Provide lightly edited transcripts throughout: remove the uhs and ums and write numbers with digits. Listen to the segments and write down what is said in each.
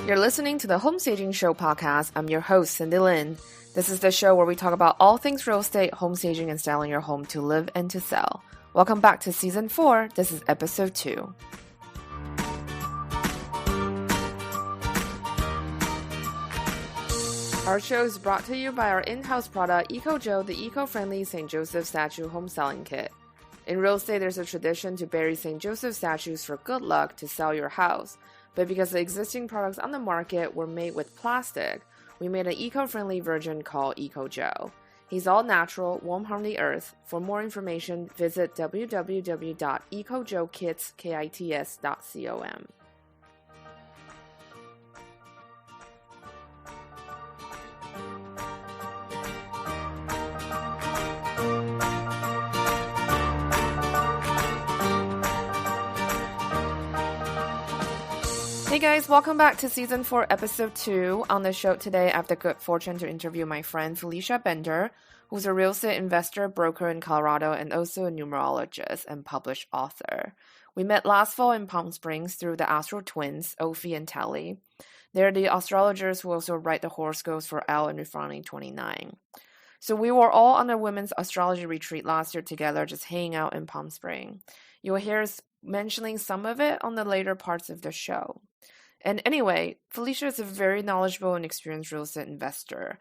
You're listening to the Home Staging Show podcast. I'm your host, Cindy Lin. This is the show where we talk about all things real estate, home staging, and styling your home to live and to sell. Welcome back to Season 4. This is Episode 2. Our show is brought to you by our in-house product, EcoJo, the eco-friendly St. Joseph statue home selling kit. In real estate, there's a tradition to bury St. Joseph statues for good luck to sell your house. But because the existing products on the market were made with plastic, we made an eco-friendly version called EcoJo. He's all natural, won't harm the earth. For more information, visit www.ecojokits.com. Hey guys, welcome back to Season 4, Episode 2. On the show today, I have the good fortune to interview my friend Felicia Bender, who's a real estate investor, broker in Colorado, and also a numerologist and published author. We met last fall in Palm Springs through the Astro Twins, Ophi and Tally. They're the astrologers who also write the horoscopes for Elle and Refinery29. So we were all on a women's astrology retreat last year together, just hanging out in Palm Springs. You'll hear us mentioning some of it on the later parts of the show. And anyway, Felicia is a very knowledgeable and experienced real estate investor.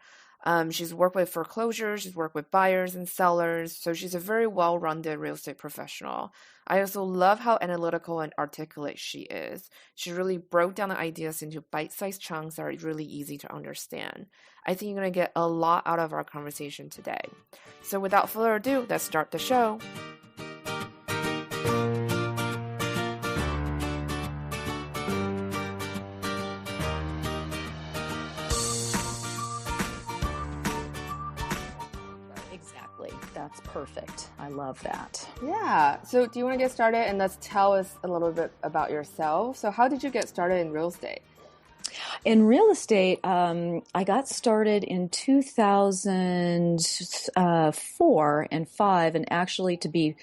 She's worked with foreclosures, she's worked with buyers and sellers, so she's a very well-rounded real estate professional. I also love how analytical and articulate she is. She really broke down the ideas into bite-sized chunks that are really easy to understand. I think you're going to get a lot out of our conversation today. So without further ado, let's start the show. That's perfect. I love that. Yeah. So do you want to get started and let's tell us a little bit about yourself? So how did you get started in real estate? In real estate, I got started in 2004 and 5, and actually, to be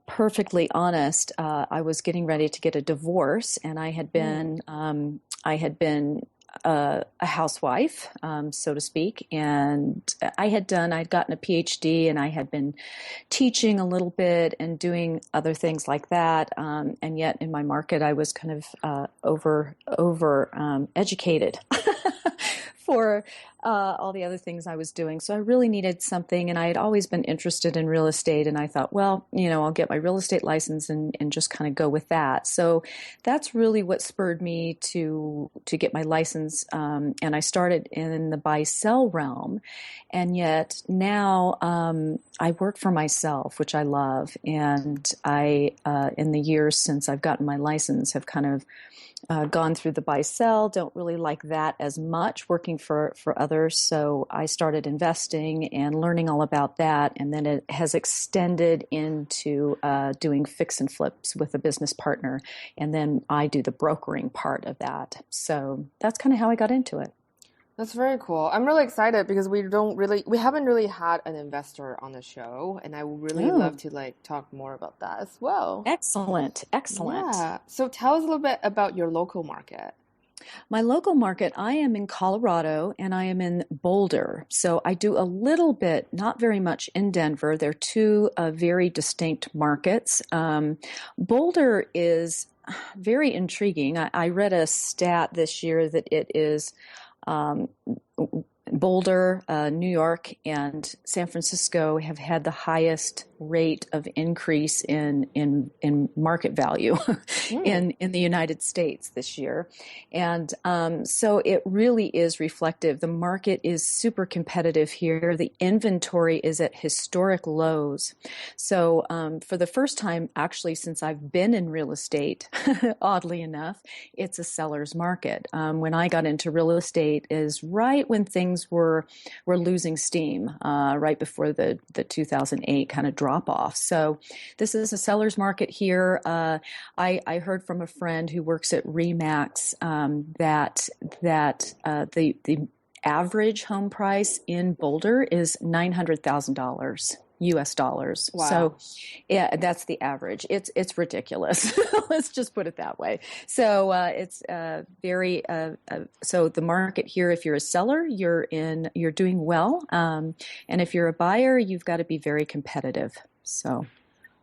perfectly honest, I was getting ready to get a divorce, and I had been a housewife, so to speak, and I'd gotten a PhD, and I had been teaching a little bit and doing other things like that, and yet in my market I was kind of over educated for all the other things I was doing. So I really needed something, and I had always been interested in real estate, and I thought, well, I'll get my real estate license and just kind of go with that. So that's really what spurred me to get my license, and I started in the buy-sell realm, and yet now I work for myself, which I love, and I, in the years since I've gotten my license, have kind of gone through the buy-sell, don't really like that as much, working for others. So I started investing and learning all about that. And then it has extended into doing fix and flips with a business partner. And then I do the brokering part of that. So that's kind of how I got into it. That's very cool. I'm really excited because we haven't really had an investor on the show, and I would really love to talk more about that as well. Excellent. Yeah. So tell us a little bit about your local market. My local market, I am in Colorado and I am in Boulder. So I do a little bit, not very much in Denver. They're two very distinct markets. Boulder is very intriguing. I read a stat this year that it is Boulder, New York, and San Francisco have had the highest rate of increase in market value in the United States this year. And so it really is reflective. The market is super competitive here. The inventory is at historic lows. So for the first time, actually, since I've been in real estate, oddly enough, it's a seller's market. When I got into real estate is right when things were losing steam, right before the 2008 kind of drop off. So this is a seller's market here. I heard from a friend who works at Remax that the average home price in Boulder is $900,000. US dollars. Wow. So yeah, that's the average. It's ridiculous. Let's just put it that way. So it's very so the market here, if you're a seller, you're doing well. And if you're a buyer, you've got to be very competitive. So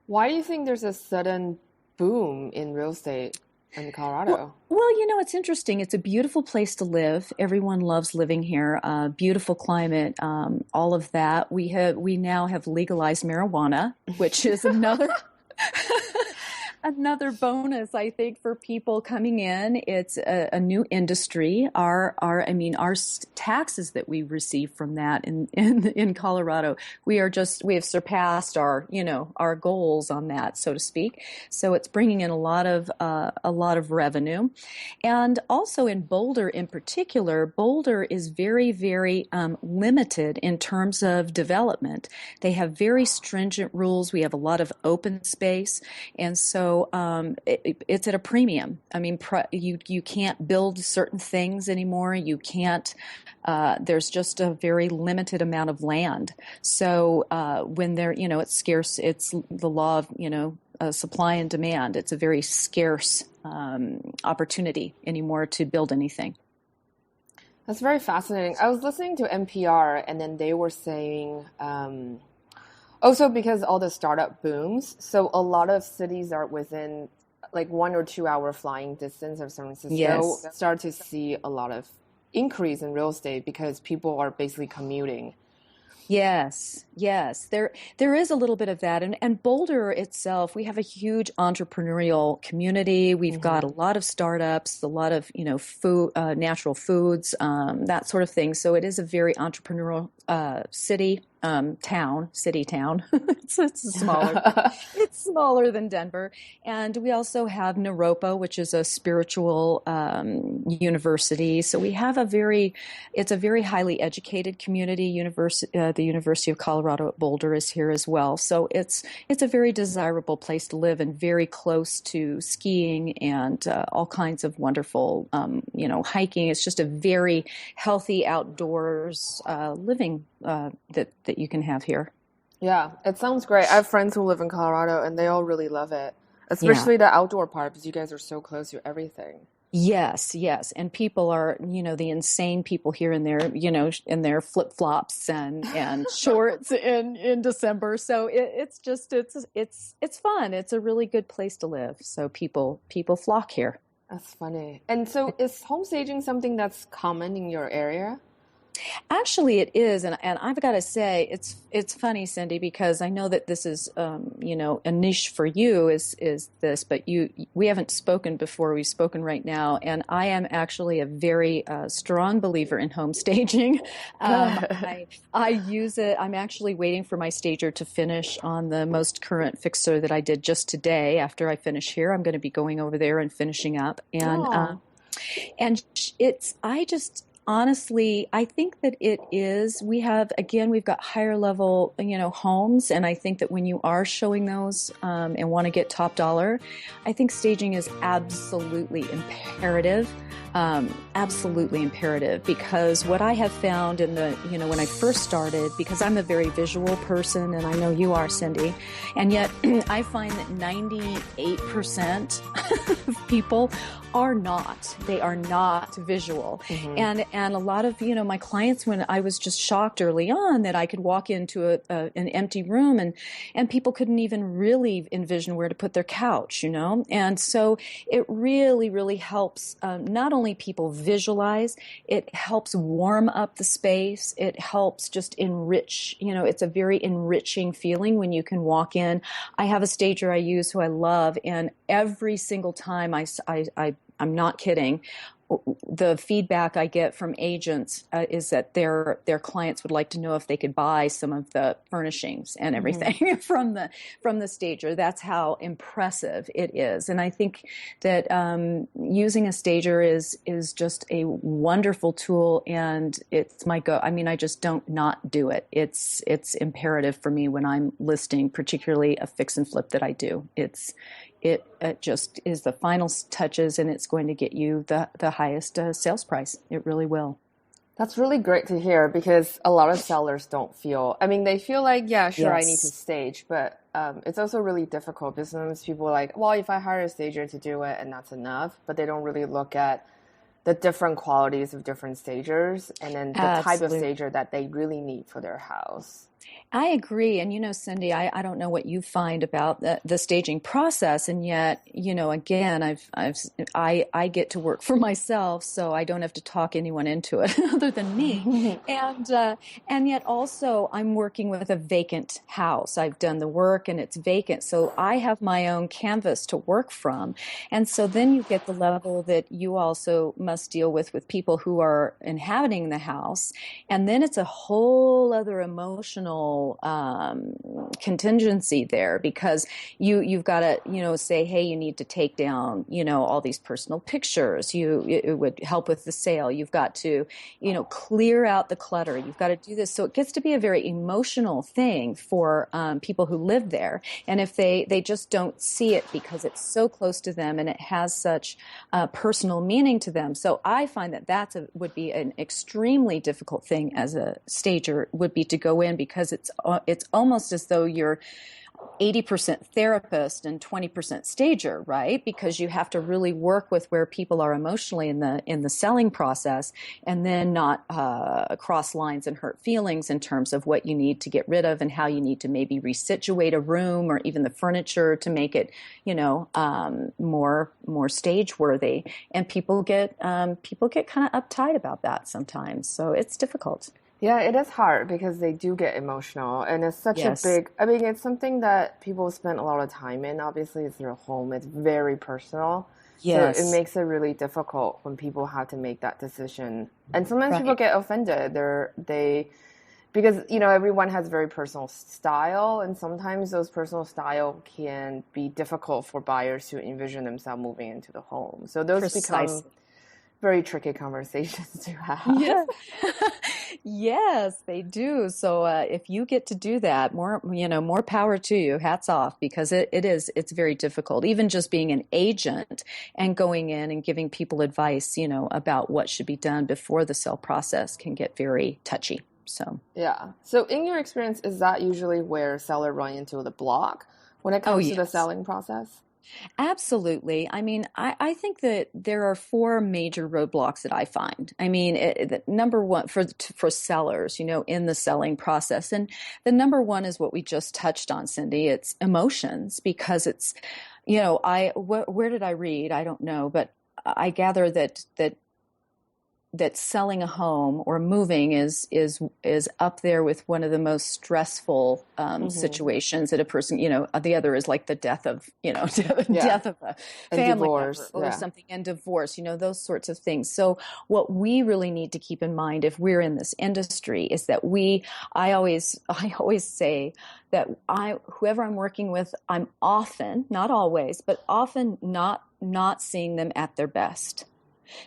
Why do you think there's a sudden boom in real estate in Colorado? well, it's interesting. It's a beautiful place to live. Everyone loves living here. Beautiful climate, all of that. We now have legalized marijuana, which is another another bonus, I think, for people coming in. It's a new industry. Our taxes that we receive from that in Colorado, we have surpassed our goals on that, so to speak. So it's bringing in a lot of revenue, and also in Boulder in particular, Boulder is very, very limited in terms of development. They have very stringent rules. We have a lot of open space, and so it's at a premium. I mean, you can't build certain things anymore. You can't. There's just a very limited amount of land. So when it's scarce. It's the law of supply and demand. It's a very scarce opportunity anymore to build anything. That's very fascinating. I was listening to NPR, and then they were saying, also because all the startup booms, so a lot of cities are within like 1 or 2 hour flying distance of San Francisco. Yes. Start to see a lot of increase in real estate because people are basically commuting. Yes. There is a little bit of that. And Boulder itself, we have a huge entrepreneurial community. We've got a lot of startups, a lot of, food, natural foods, that sort of thing. So it is a very entrepreneurial city. Town. It's smaller. It's smaller than Denver. And we also have Naropa, which is a spiritual university. So we have it's a very highly educated community. The University of Colorado at Boulder is here as well. So it's a very desirable place to live and very close to skiing and all kinds of wonderful, hiking. It's just a very healthy outdoors living that you can have here. Yeah, it sounds great. I have friends who live in Colorado, and they all really love it, especially the outdoor part because you guys are so close to everything. Yes. And people are, the insane people here in their flip-flops and shorts in December. So it's fun. It's a really good place to live. So people flock here. That's funny. And so is home staging something that's common in your area? Actually, it is, and I've got to say, it's funny, Cindy, because I know that this is, a niche for you is this, but we haven't spoken before. We've spoken right now, and I am actually a very strong believer in home staging. I use it. I'm actually waiting for my stager to finish on the most current fixer that I did just today. After I finish here, I'm going to be going over there and finishing up, and honestly, I think that it is. We've got higher level, homes, and I think that when you are showing those and want to get top dollar, I think staging is absolutely imperative. Because what I have found when I first started, because I'm a very visual person, and I know you are, Cindy, and yet I find that 98% of people are not. They are not visual. And a lot of, my clients, when I was just shocked early on that I could walk into an empty room and people couldn't even really envision where to put their couch, And so it really, really helps not only people visualize, it helps warm up the space. It helps just enrich, it's a very enriching feeling when you can walk in. I have a stager I use who I love, and every single time I'm not kidding, the feedback I get from agents is that their clients would like to know if they could buy some of the furnishings and everything from the stager. That's how impressive it is. And I think that using a stager is just a wonderful tool, and it's my go. I mean, I just don't not do it. It's imperative for me when I'm listing, particularly a fix and flip that I do. It just is the final touches, and it's going to get you the highest sales price. It really will. That's really great to hear because a lot of sellers don't feel, I mean, they feel like, yeah, sure, I need to Yes, stage, but it's also really difficult because sometimes people are like, well, if I hire a stager to do it and that's enough, but they don't really look at the different qualities of different stagers and then the type of absolutely. stager that they really need for their house. I agree. And, Cindy, I don't know what you find about the staging process. And yet, again, I get to work for myself, so I don't have to talk anyone into it other than me. And yet also I'm working with a vacant house. I've done the work and it's vacant. So I have my own canvas to work from. And so then you get the level that you also must deal with people who are inhabiting the house. And then it's a whole other emotional contingency there because you've got to say, hey, you need to take down all these personal pictures. It would help with the sale. You've got to clear out the clutter. You've got to do this. So it gets to be a very emotional thing for people who live there. And if they just don't see it because it's so close to them and it has such personal meaning to them. So I find that would be an extremely difficult thing as a stager would be to go in because it's almost as though you're 80% therapist and 20% stager, right? Because you have to really work with where people are emotionally in the selling process, and then not cross lines and hurt feelings in terms of what you need to get rid of and how you need to maybe resituate a room or even the furniture to make it, more stage worthy. And people get kind of uptight about that sometimes, so it's difficult. Yeah, it is hard because they do get emotional and it's such a Yes. big, I mean, it's something that people spend a lot of time in. Obviously, it's their home, it's very personal. So it Yes. makes it really difficult when people have to make that decision. And sometimes people Right. get offended. Because, everyone has very personal style, and sometimes those personal style can be difficult for buyers to envision themselves moving into the home. So those become Precisely. very tricky conversations to have. Yeah. Yes, they do. So if you get to do that, more power to you. Hats off, because it's very difficult. Even just being an agent and going in and giving people advice, about what should be done before the sale process can get very touchy. So, Yeah. So in your experience, is that usually where seller run into the block when it oh comes to the yes. selling process? Absolutely. I mean, I think that there are four major roadblocks that I find. I mean, number one for sellers, in the selling process, and the number one is what we just touched on, Cindy. It's emotions because it's, where did I read? I don't know, but I gather that selling a home or moving is up there with one of the most stressful Mm-hmm. situations that a person, the other is like the death of, Yeah. death of a And family member divorce. or Yeah. something, and divorce, those sorts of things. So what we really need to keep in mind if we're in this industry is that I always say that whoever I'm working with, I'm often, not always, but often not seeing them at their best,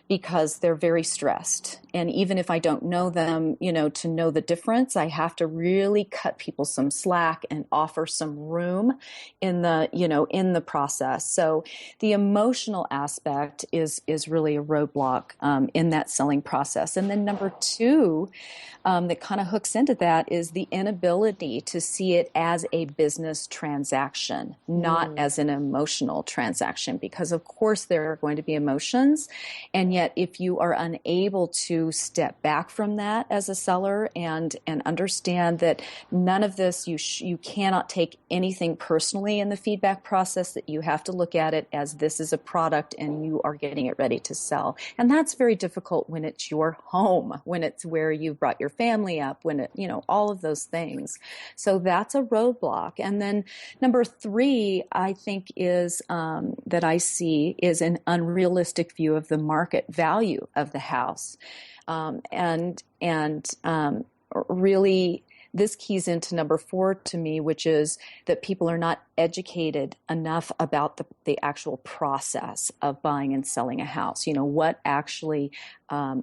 because they're very stressed. And even if I don't know them, to know the difference, I have to really cut people some slack and offer some room in the process. So the emotional aspect is really a roadblock in that selling process. And then number two, that kind of hooks into that is the inability to see it as a business transaction, not Mm. as an emotional transaction, because of course there are going to be emotions. And yet if you are unable to step back from that as a seller and understand that none of this, you cannot take anything personally in the feedback process, that you have to look at it as this is a product and you are getting it ready to sell. And that's very difficult when it's your home, when it's where you brought your family up, when it, all of those things. So that's a roadblock. And then number three, I think is that I see is an unrealistic view of the market value of the house, and really this keys into number four to me, which is that people are not educated enough about the actual process of buying and selling a house. What actually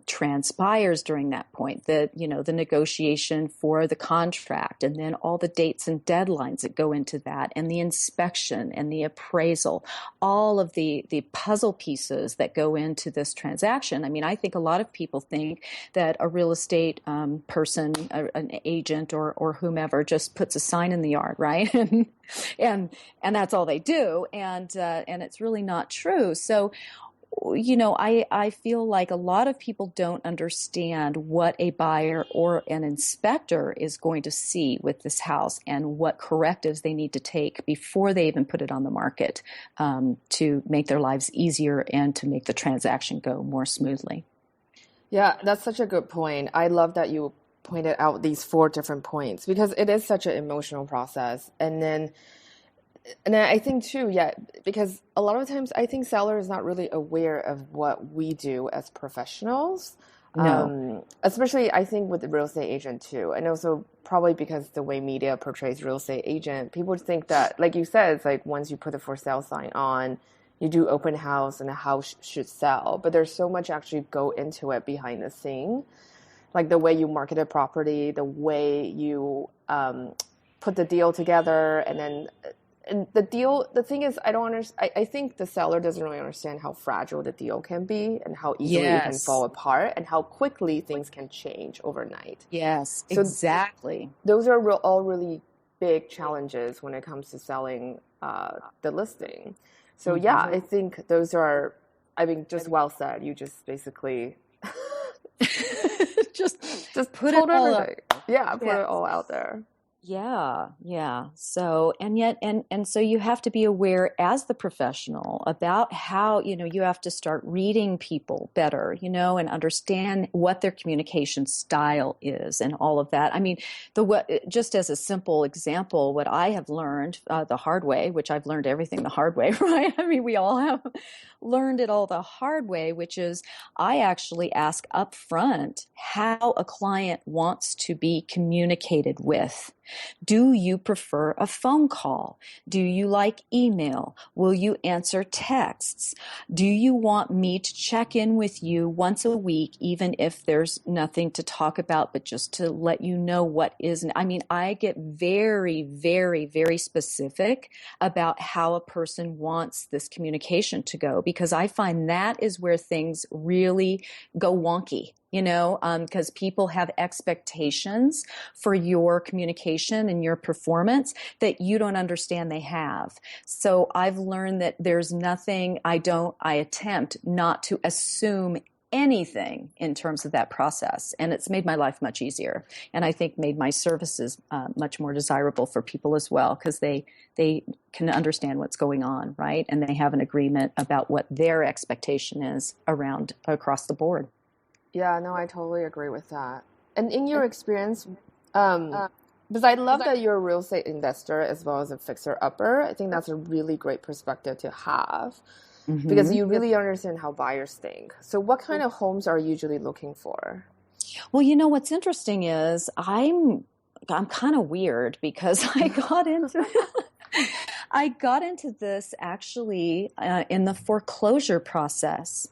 transpires during that point, the negotiation for the contract, and then all the dates and deadlines that go into that, and the inspection and the appraisal, all of the puzzle pieces that go into this transaction. I mean, I think a lot of people think that a real estate person, an agent or whomever, just puts a sign in the yard, right? and that's all they do. And it's really not true. So, I feel like a lot of people don't understand what a buyer or an inspector is going to see with this house and what correctives they need to take before they even put it on the market, to make their lives easier and to make the transaction go more smoothly. Yeah, that's such a good point. I love that you pointed out these 4 different points, because it is such an emotional process. And I think too, yeah, because a lot of times I think seller is not really aware of what we do as professionals. No. Especially I think with the real estate agent too. And also probably because the way media portrays real estate agent, people think that, like you said, it's like once you put the for sale sign on, you do open house and the house should sell. But there's so much actually go into it behind the scene. Like the way you market a property, the way you put the deal together, and the thing is, I don't understand. I think the seller doesn't really understand how fragile the deal can be and how easily it can fall apart and how quickly things can change overnight. Yes, so exactly. Those are all really big challenges when it comes to selling the listing. So yeah, I think those are, I mean, just well said. You just basically just put it all everything. Yeah, put it all out there. Yeah. So, so you have to be aware as the professional about how, you have to start reading people better, and understand what their communication style is and all of that. I mean, just as a simple example, what I have learned the hard way, which I've learned everything the hard way, right? I mean, we all have learned it all the hard way, which is I actually ask up front how a client wants to be communicated with. Do you prefer a phone call? Do you like email? Will you answer texts? Do you want me to check in with you once a week, even if there's nothing to talk about, but just to let you know what is? I mean, I get very, very, very specific about how a person wants this communication to go, because I find that is where things really go wonky. Because people have expectations for your communication and your performance that you don't understand they have. So I've learned that there's nothing, I attempt not to assume anything in terms of that process. And it's made my life much easier. And I think made my services much more desirable for people as well, because they can understand what's going on, right? And they have an agreement about what their expectation is across the board. Yeah, no, I totally agree with that. And in your experience, because I love that you're a real estate investor as well as a fixer-upper. I think that's a really great perspective to have, because you really understand how buyers think. So what kind of homes are you usually looking for? Well, what's interesting is I'm kind of weird, because I got into this actually in the foreclosure process.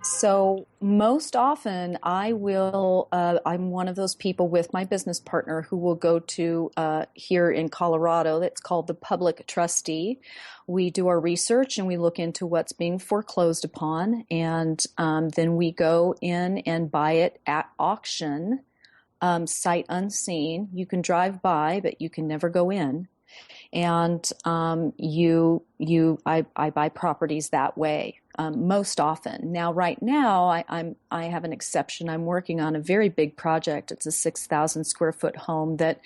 So most often I'm one of those people with my business partner who will go to here in Colorado, that's called the public trustee. We do our research and we look into what's being foreclosed upon, and then we go in and buy it at auction, sight unseen. You can drive by, but you can never go in. And I buy properties that way most often. Now, right now, I have an exception. I'm working on a very big project. It's a 6,000 square foot home that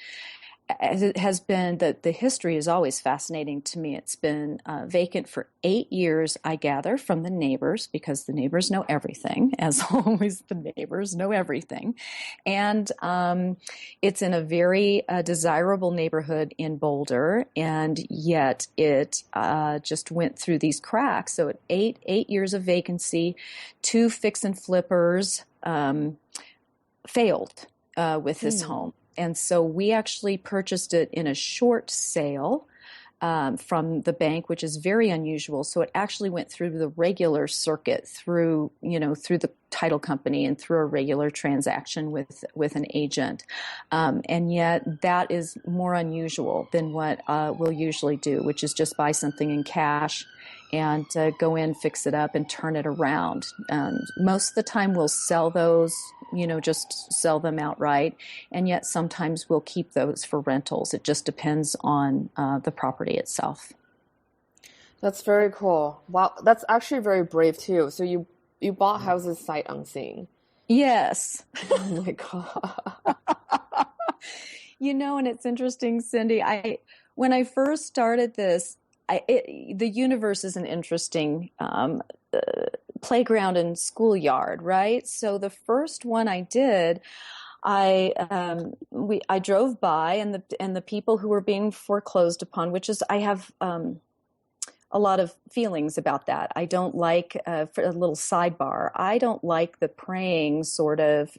has been, the history is always fascinating to me. It's been vacant for 8 years, I gather, from the neighbors, because the neighbors know everything. As always, the neighbors know everything. And it's in a very desirable neighborhood in Boulder, and yet it just went through these cracks. So 8 years of vacancy, 2 fix and flippers failed with this home. And so we actually purchased it in a short sale from the bank, which is very unusual. So it actually went through the regular circuit, through the title company and through a regular transaction with an agent. And yet that is more unusual than what we'll usually do, which is just buy something in cash and go in, fix it up, and turn it around. Most of the time we'll sell those, just sell them outright. And yet sometimes we'll keep those for rentals. It just depends on the property itself. That's very cool. Wow, that's actually very brave too. So you bought houses sight unseen. Yes. Oh my God. And it's interesting, Cindy. When I first started this, the universe is an interesting playground and schoolyard, right? So the first one I did, I drove by, and the people who were being foreclosed upon, which is, I have a lot of feelings about that. I don't like, for a little sidebar, I don't like the preying sort of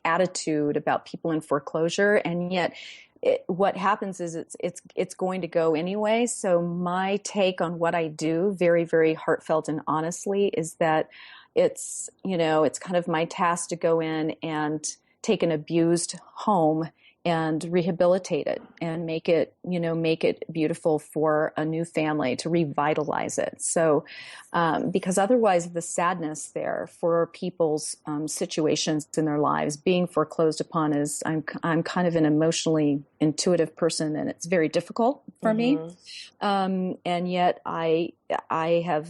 attitude about people in foreclosure, and yet what happens is it's going to go anyway. So my take on what I do, very, very heartfelt and honestly, is that it's kind of my task to go in and take an abused home and rehabilitate it and make it beautiful for a new family, to revitalize it. So, because otherwise the sadness there for people's situations in their lives, being foreclosed upon, is, I'm kind of an emotionally intuitive person, and it's very difficult for me. And yet I have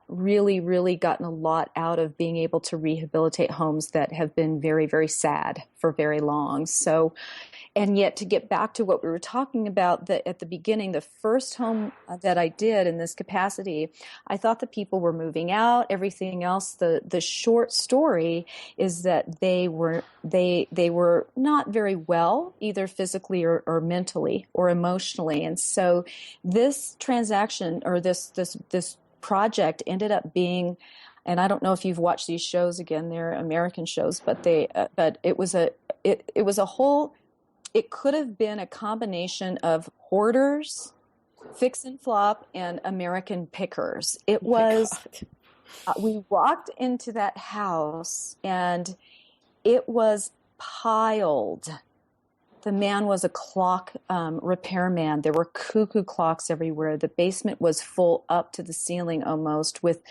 really, really gotten a lot out of being able to rehabilitate homes that have been very, very sad for very long. So, and yet, to get back to what we were talking about at the beginning, the first home that I did in this capacity, I thought the people were moving out, everything else. The short story is that they were not very well, either physically or mentally or emotionally. And so this transaction, or this project, ended up being, and I don't know if you've watched these shows, again, they're American shows, but it was a whole. It could have been a combination of Hoarders, Fix and Flop, and American Pickers. It was, we walked into that house and it was piled. The man was a clock repairman. There were cuckoo clocks everywhere. The basement was full up to the ceiling almost with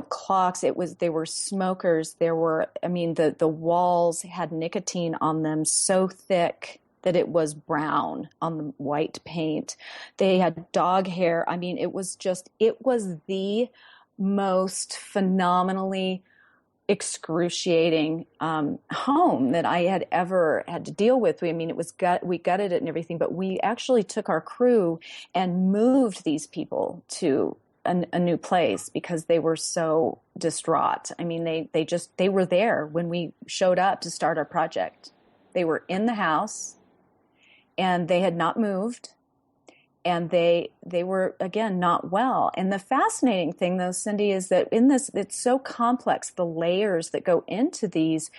clocks. They were smokers. The walls had nicotine on them so thick that it was brown on the white paint. They had dog hair. It was the most phenomenally excruciating home that I had ever had to deal with. We gutted it and everything, but we actually took our crew and moved these people to a new place because they were so distraught. They were there when we showed up to start our project. They were in the house and they had not moved, and they were, again, not well. And the fascinating thing, though, Cindy, is that in this, it's so complex, the layers that go into these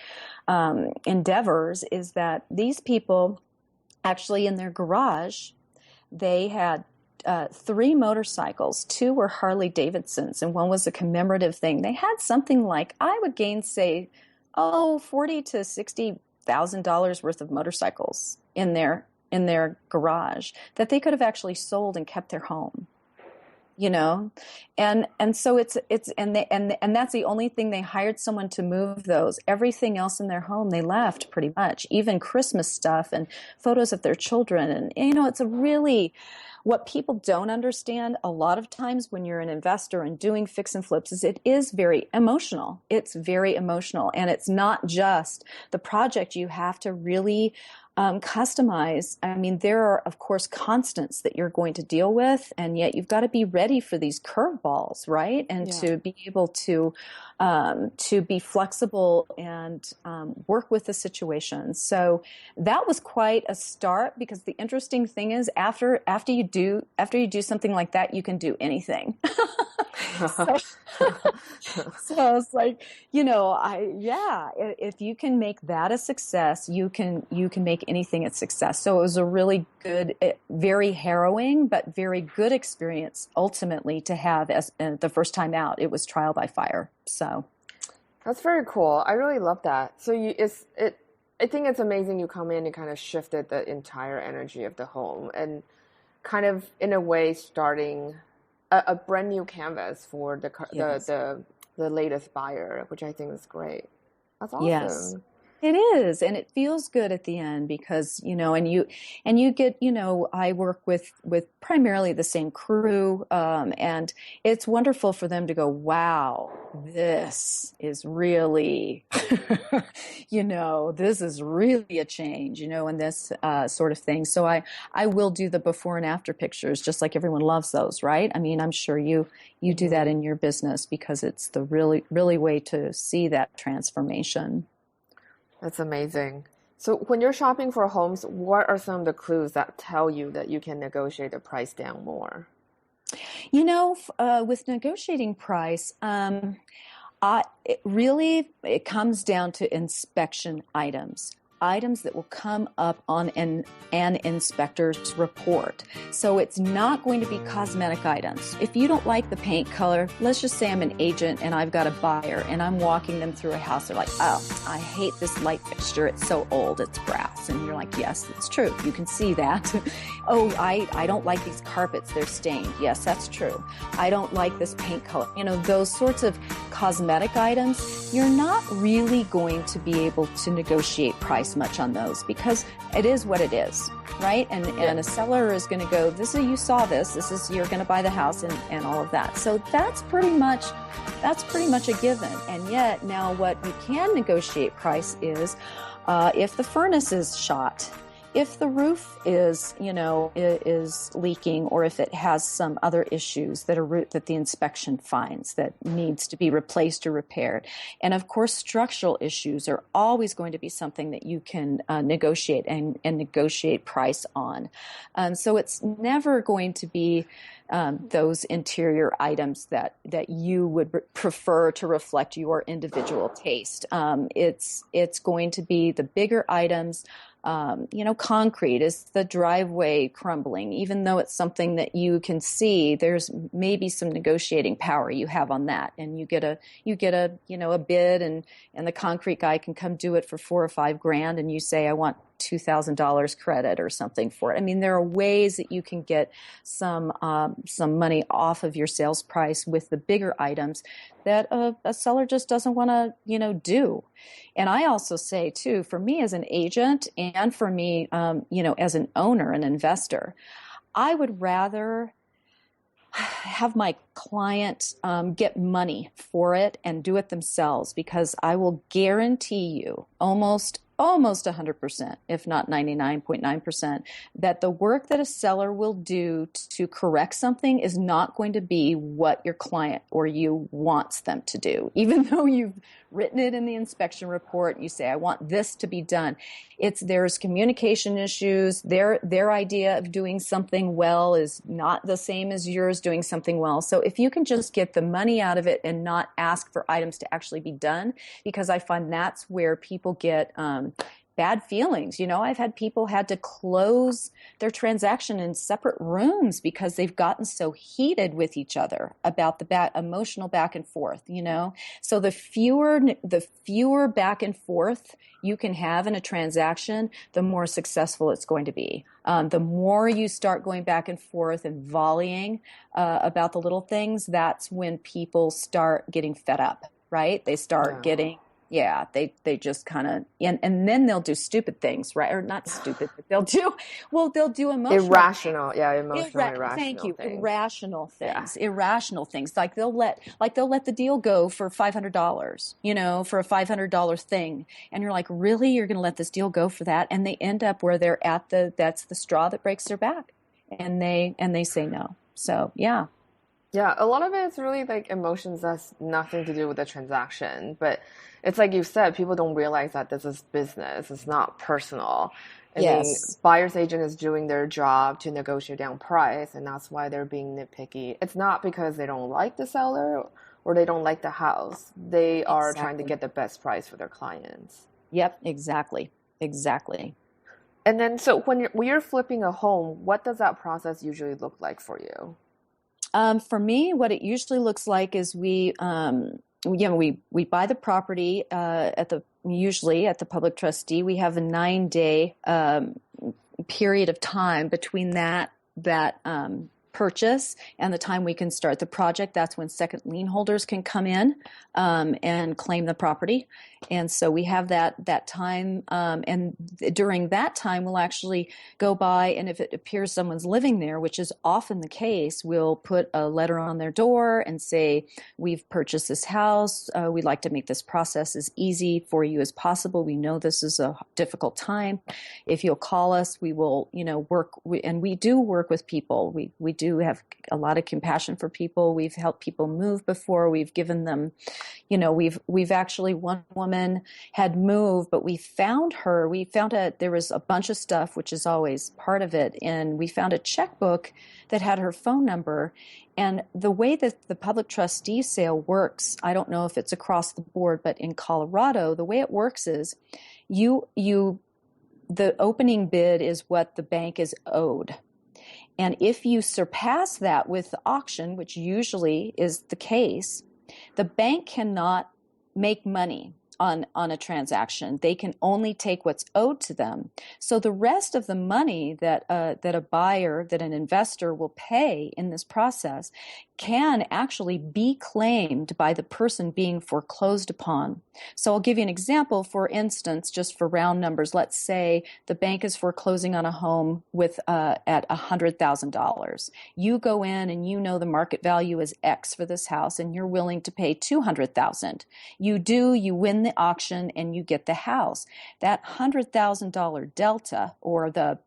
endeavors, is that these people actually, in their garage, they had 3 motorcycles. 2 were Harley Davidsons, and 1 was a commemorative thing. They had something like, I would say, $40,000 to $60,000 worth of motorcycles in their garage that they could have actually sold and kept their home. And so it's that's the only thing. They hired someone to move those. Everything else in their home they left, pretty much, even Christmas stuff and photos of their children. And it's a really, what people don't understand a lot of times when you're an investor and doing fix and flips is it is very emotional. It's very emotional, and it's not just the project. You have to really customize. There are, of course, constants that you're going to deal with, and yet you've got to be ready for these curveballs, right? And to be able to be flexible and work with the situation. So that was quite a start, because the interesting thing is after you do something like that, you can do anything. So, so it's like, if you can make that a success, you can make anything a success. So it was a really good, very harrowing, but very good experience ultimately to have as the first time out. It was trial by fire. So That's very cool. I really love that. So I think it's amazing you come in and kind of shifted the entire energy of the home and kind of in a way starting a brand new canvas for yes, the latest buyer, which I think is great. That's yes. awesome. It is, and it feels good at the end because, and you get, I work with primarily the same crew, and it's wonderful for them to go, wow, this is really, this is really a change, and this sort of thing. So I will do the before and after pictures, just like everyone loves those, right? I mean, I'm sure you do that Hmm. in your business because it's the really, really way to see that transformation. That's amazing. So when you're shopping for homes, what are some of the clues that tell you that you can negotiate the price down more? With negotiating price, it comes down to inspection items. Items that will come up on an inspector's report. So it's not going to be cosmetic items. If you don't like the paint color, let's just say I'm an agent and I've got a buyer and I'm walking them through a house. They're like, oh, I hate this light fixture. It's so old. It's brass. And you're like, yes, it's true. You can see that. Oh, I don't like these carpets. They're stained. Yes, that's true. I don't like this paint color. Those sorts of cosmetic items, you're not really going to be able to negotiate price much on those because it is what it is, right? And a seller is going to go, you saw this, you're going to buy the house and all of that. So that's pretty much a given. And yet now what you can negotiate price is if the furnace is shot, if the roof is leaking, or if it has some other issues that the inspection finds that needs to be replaced or repaired. And of course, structural issues are always going to be something that you can negotiate and negotiate price on. So it's never going to be those interior items that you would prefer to reflect your individual taste. It's going to be the bigger items. Concrete, is the driveway crumbling? Even though it's something that you can see, there's maybe some negotiating power you have on that, and you get a a bid, and the concrete guy can come do it for $4 or $5 and you say, I want $2,000 credit or something for it. I mean, there are ways that you can get some money off of your sales price with the bigger items that a seller just doesn't want to do. And I also say too, for me as an agent and for me, as an owner, an investor, I would rather have my client get money for it and do it themselves, because I will guarantee you almost 100%, if not 99.9%, that the work that a seller will do to correct something is not going to be what your client or you wants them to do. Even though you've written it in the inspection report, you say, I want this to be done. There's communication issues. Their idea of doing something well is not the same as yours doing something well. So if you can just get the money out of it and not ask for items to actually be done, because I find that's where people get bad feelings. I've had people had to close their transaction in separate rooms because they've gotten so heated with each other about the emotional back and forth, So the fewer back and forth you can have in a transaction, the more successful it's going to be. The more you start going back and forth and volleying about the little things, that's when people start getting fed up, right? They start getting they just kind of, and then they'll do stupid things, right? Or not stupid, but they'll do emotional Irrational, emotional, thank irrational you. things. Irrational things. Like they'll let the deal go for $500, for a $500 thing. And you're like, really? You're going to let this deal go for that? And they end up where they're that's the straw that breaks their back. And they say no. So, yeah. Yeah, a lot of it is really like emotions that's nothing to do with the transaction. But it's like you said, people don't realize that this is business. It's not personal. I mean, Yes. buyer's agent is doing their job to negotiate down price, and that's why they're being nitpicky. It's not because they don't like the seller or they don't like the house. They are trying to Exactly. get the best price for their clients. Yep, exactly. Exactly. And then, so when you're flipping a home, what does that process usually look like for you? For me, what it usually looks like is we buy the property usually at the public trustee. We have a 9-day period of time between that purchase and the time we can start the project. That's when second lien holders can come in and claim the property. And so we have that time, and during that time, we'll actually go by, and if it appears someone's living there, which is often the case, we'll put a letter on their door and say, we've purchased this house. We'd like to make this process as easy for you as possible. We know this is a difficult time. If you'll call us, we will, work. And we do work with people. We do have a lot of compassion for people. We've helped people move before. We've given them, we've actually, one woman had moved, but we found there was a bunch of stuff, which is always part of it. And we found a checkbook that had her phone number. And the way that the public trustee sale works, I don't know if it's across the board, but in Colorado, the way it works is the opening bid is what the bank is owed. And if you surpass that with the auction, which usually is the case, the bank cannot make money on a transaction. They can only take what's owed to them. So the rest of the money that a buyer, that an investor will pay in this process can actually be claimed by the person being foreclosed upon. So I'll give you an example. For instance, just for round numbers, let's say the bank is foreclosing on a home with at $100,000. You go in and the market value is X for this house, and you're willing to pay $200,000. You win the auction and you get the house. That $100,000 delta, or the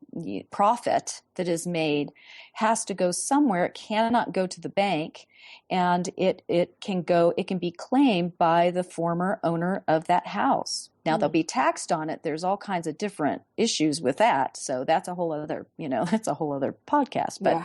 profit that is made, has to go somewhere. It cannot go to the bank, and it can be claimed by the former owner of that house. Now they'll be taxed on it. There's all kinds of different issues with that. So that's a whole other, that's a whole other podcast. But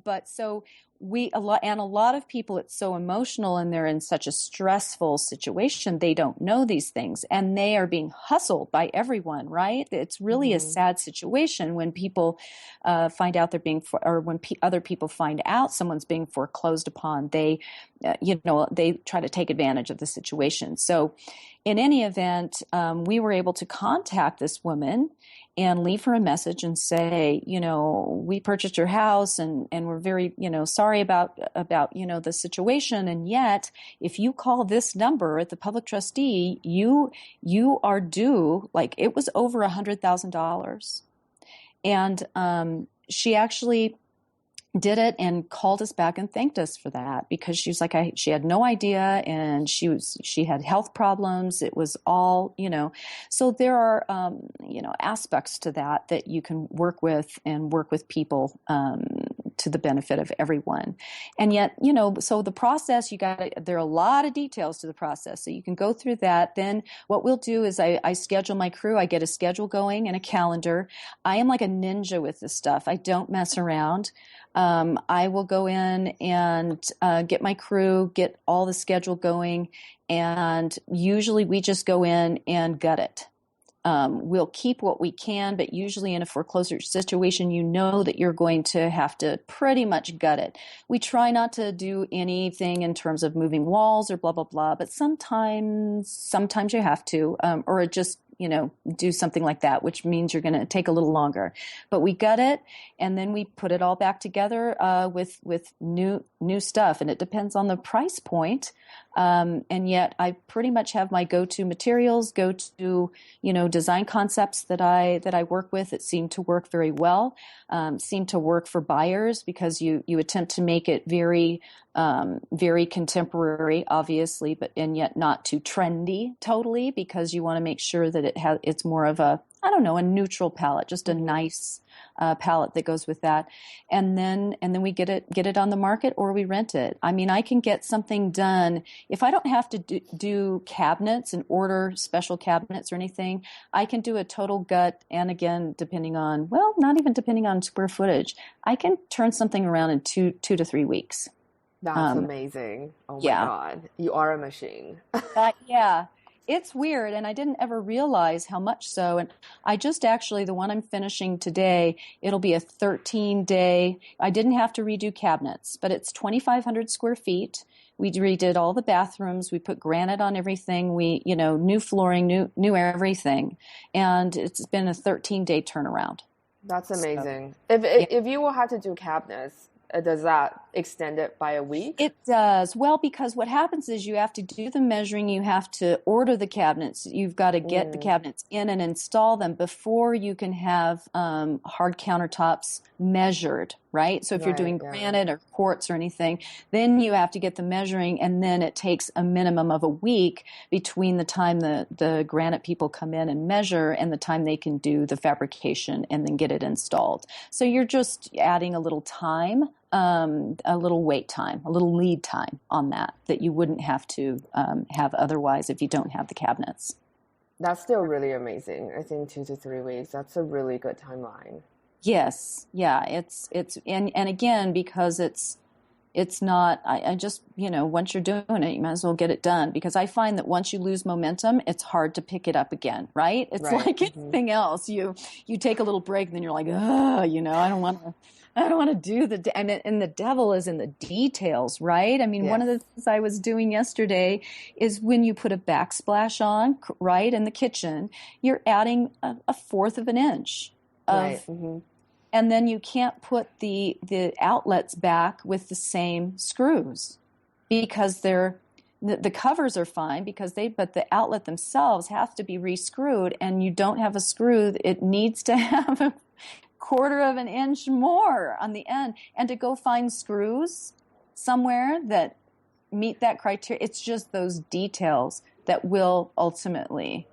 but so a lot of people, it's so emotional and they're in such a stressful situation. They don't know these things and they are being hustled by everyone, right? It's really a sad situation when people find out they're being, or when other people find out someone's being foreclosed upon. They try to take advantage of the situation. So in any event, we were able to contact this woman and leave her a message and say, we purchased your house and we're very, sorry about, the situation. And yet, if you call this number at the public trustee, you are due, like, it was over $100,000. And she actually did it and called us back and thanked us for that, because she was like, she had no idea, and she had health problems. It was all, so there are, aspects to that you can work with people, to the benefit of everyone. And yet, so the process, there are a lot of details to the process. So you can go through that. Then what we'll do is I schedule my crew. I get a schedule going and a calendar. I am like a ninja with this stuff. I don't mess around. I will go in and get my crew, get all the schedule going, and usually we just go in and gut it. We'll keep what we can, but usually in a foreclosure situation, that you're going to have to pretty much gut it. We try not to do anything in terms of moving walls or blah, blah, blah, but sometimes you have to, or just do something like that, which means you're going to take a little longer. But we gut it, and then we put it all back together with new stuff, and it depends on the price point. And yet, I pretty much have my go-to materials, go-to design concepts that I work with that seem to work very well, seem to work for buyers, because you attempt to make it very very contemporary, obviously, and yet not too trendy totally, because you want to make sure that it's more of a I don't know, a neutral palette, just a nice palette that goes with that. And then we get it on the market, or we rent it. I mean, I can get something done if I don't have to do cabinets and order special cabinets or anything. I can do a total gut, and again, not even depending on square footage, I can turn something around in two to 3 weeks. That's amazing. Oh my yeah. God. You are a machine. Yeah. It's weird, and I didn't ever realize how much so. And I just actually, the one I'm finishing today, it'll be a 13-day. I didn't have to redo cabinets, but it's 2,500 square feet. We redid all the bathrooms. We put granite on everything. We, new flooring, new everything. And it's been a 13-day turnaround. That's amazing. So, if you will have to do cabinets, does that extend it by a week? It does. Well, because what happens is you have to do the measuring, you have to order the cabinets, you've got to get the cabinets in and install them before you can have hard countertops measured, right? So if you're doing granite or quartz or anything, then you have to get the measuring, and then it takes a minimum of a week between the time the granite people come in and measure and the time they can do the fabrication and then get it installed. So you're just adding a little time, a little wait time, a little lead time on that you wouldn't have to have otherwise if you don't have the cabinets. That's still really amazing. I think 2 to 3 weeks, that's a really good timeline. Yes. Yeah. It's and again, because it's not, I just, once you're doing it, you might as well get it done, because I find that once you lose momentum, it's hard to pick it up again. Right. It's like anything else. You take a little break and then you're like, I don't want to do and the devil is in the details, right? I mean, one of the things I was doing yesterday is when you put a backsplash on, right, in the kitchen, you're adding a fourth of an inch of, and then you can't put the outlets back with the same screws because the covers are fine but the outlet themselves have to be re-screwed, and you don't have a screw. It needs to have a quarter of an inch more on the end, and to go find screws somewhere that meet that criteria. It's just those details that will ultimately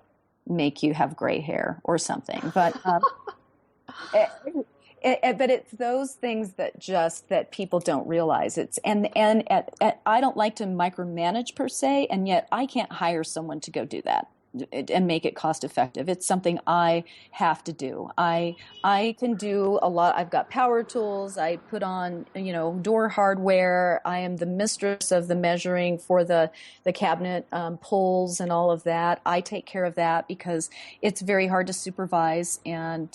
make you have gray hair or something. But but it's those things that people don't realize. I don't like to micromanage per se, and yet I can't hire someone to go do that and make it cost effective. It's something I have to do. I can do a lot. I've got power tools. I put on, door hardware. I am the mistress of the measuring for the cabinet pulls and all of that. I take care of that because it's very hard to supervise. And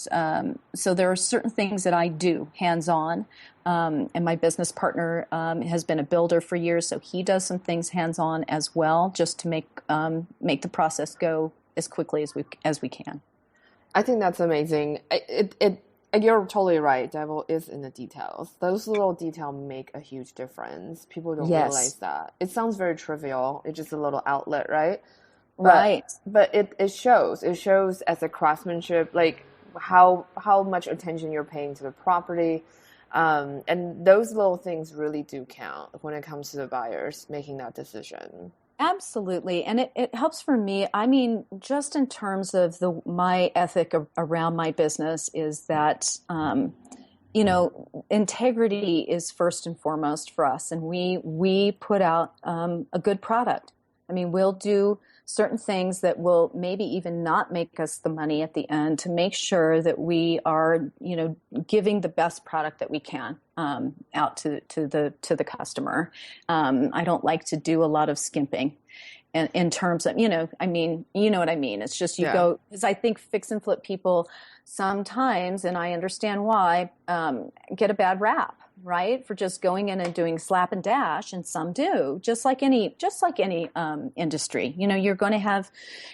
so there are certain things that I do hands-on. And my business partner has been a builder for years, so he does some things hands-on as well, just to make the process go as quickly as we can. I think that's amazing. You're totally right. Devil is in the details. Those little details make a huge difference. People don't realize that. It sounds very trivial. It's just a little outlet, right? But it shows. It shows as a craftsmanship, like how much attention you're paying to the property. And those little things really do count when it comes to the buyers making that decision. Absolutely. And it helps for me. I mean, just in terms of my ethic around my business is that, integrity is first and foremost for us. And we put out a good product. I mean, we'll do certain things that will maybe even not make us the money at the end to make sure that we are, giving the best product that we can out to the customer. I don't like to do a lot of skimping. And in terms of, you know what I mean? It's just go, because I think fix and flip people sometimes, and I understand why, get a bad rap, right? For just going in and doing slap and dash, and some do, just like any industry. You're going to have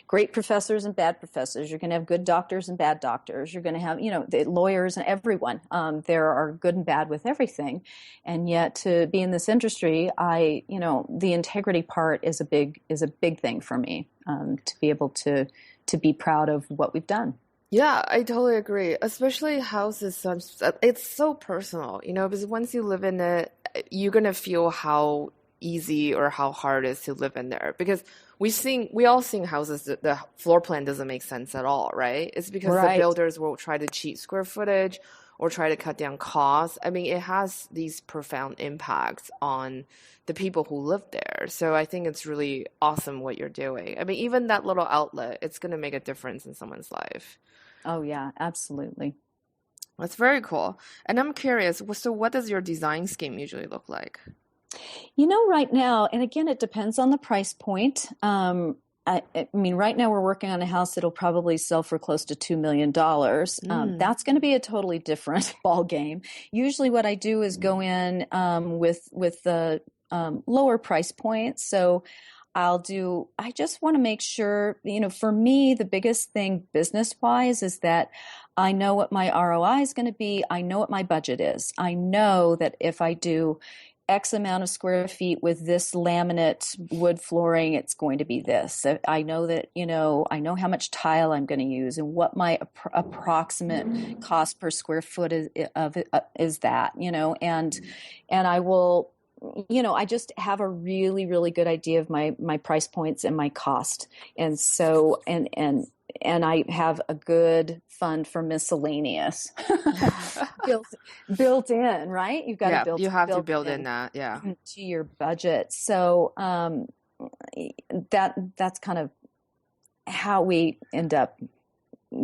great professors and bad professors. You're going to have good doctors and bad doctors. You're going to have, the lawyers and everyone. There are good and bad with everything. And yet to be in this industry, the integrity part is a big thing for me, to be able to be proud of what we've done. Yeah, I totally agree. Especially houses, it's so personal, because once you live in it, you're going to feel how easy or how hard it is to live in there. Because we all seen houses that the floor plan doesn't make sense at all, right? It's because the Right. builders will try to cheat square footage or try to cut down costs. I mean, it has these profound impacts on the people who live there. So I think it's really awesome what you're doing. I mean, even that little outlet, it's going to make a difference in someone's life. Oh, yeah, absolutely. That's very cool. And I'm curious, so what does your design scheme usually look like? Right now, and again, it depends on the price point. I mean, right now we're working on a house that'll probably sell for close to $2 million. Mm. That's going to be a totally different ball game. Usually, what I do is go in with the lower price point. So I just want to make sure, for me, the biggest thing business wise is that I know what my ROI is going to be. I know what my budget is. I know that if I do X amount of square feet with this laminate wood flooring, it's going to be this. So I know that, I know how much tile I'm going to use and what my approximate cost per square foot is that, and I will, I just have a really, really good idea of my price points and my cost. And so, and I have a good fund for miscellaneous built in, right? You've got to Yeah, you have to build build in in that. Yeah. to your budget. So that's kind of how we end up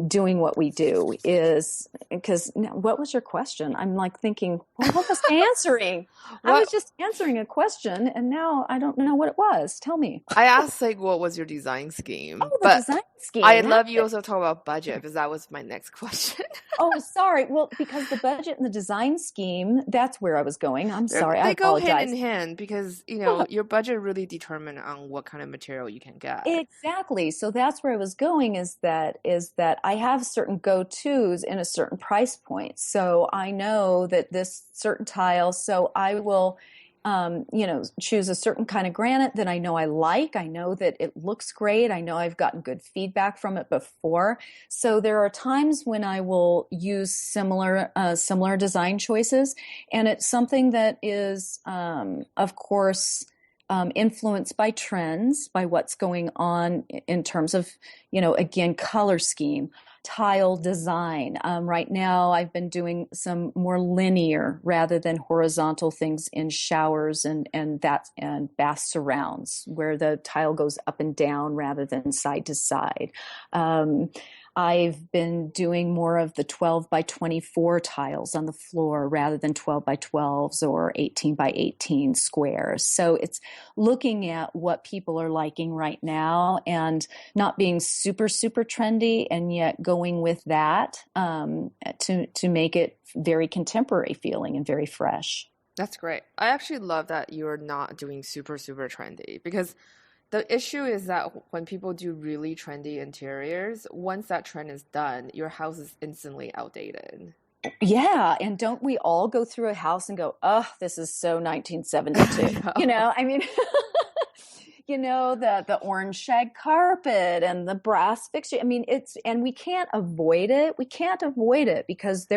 doing what we do is because what was your question? I'm like thinking, well, what was I answering? I was What just answering a question and now I don't know what it was. Tell me. I asked like what was your design scheme, Oh, the but design I scheme. That's love you it. also talk about budget because that was my next question. Oh, sorry. Well, because the budget and the design scheme, that's where I was going. I'm sorry. I They go hand in apologize. hand because, your budget really determine on what kind of material you can get. Exactly. So that's where I was going is that I have certain go-tos in a certain price point. So I know that this certain tile, so I will choose a certain kind of granite that I know I like. I know that it looks great. I know I've gotten good feedback from it before. So there are times when I will use similar design choices, and it's something that is, of course, influenced by trends, by what's going on in terms of, again, color scheme, tile design. Right now, I've been doing some more linear rather than horizontal things in showers and bath surrounds, where the tile goes up and down rather than side to side. I've been doing more of the 12 by 24 tiles on the floor rather than 12 by 12s or 18 by 18 squares. So it's looking at what people are liking right now and not being super, super trendy and yet going with that to make it very contemporary feeling and very fresh. That's great. I actually love that you're not doing super, super trendy because the issue is that when people do really trendy interiors, once that trend is done, your house is instantly outdated. Yeah, and don't we all go through a house and go, "Oh, this is so I 1972." know. I mean, the orange shag carpet and the brass fixture. I mean, and we can't avoid it. We can't avoid it because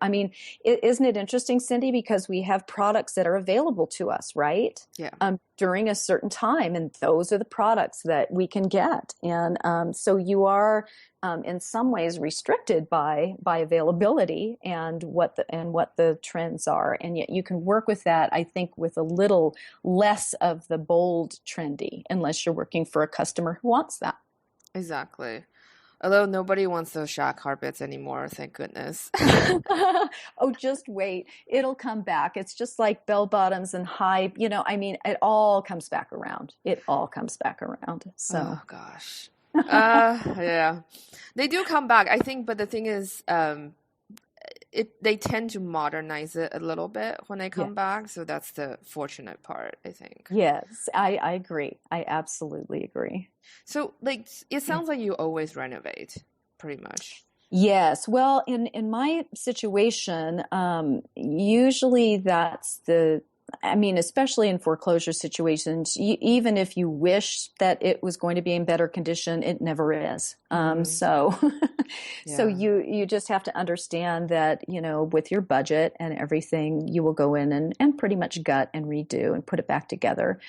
I mean, isn't it interesting, Cindy? Because we have products that are available to us, right? Yeah, During a certain time, and those are the products that we can get. And so you are, in some ways, restricted by availability and what the trends are. And yet you can work with that, I think, with a little less of the bold trendy, unless you're working for a customer who wants that. exactly. Although nobody wants those shag carpets anymore, thank goodness. Oh, just wait. It'll come back. It's just like bell bottoms and high, I mean, it all comes back around. It all comes back around. So, Oh gosh. Yeah. They do come back, I think, but the thing is, they tend to modernize it a little bit when they yeah. come back, so that's the fortunate part, I think. Yes, I agree. I absolutely agree. So, like, it sounds like you always renovate, pretty much. Yes. Well, in my situation, usually I mean, especially in foreclosure situations, even if you wish that it was going to be in better condition, it never is. Hmm. So, so Yeah. you just have to understand that, with your budget and everything, you will go in and pretty much gut and redo and put it back together.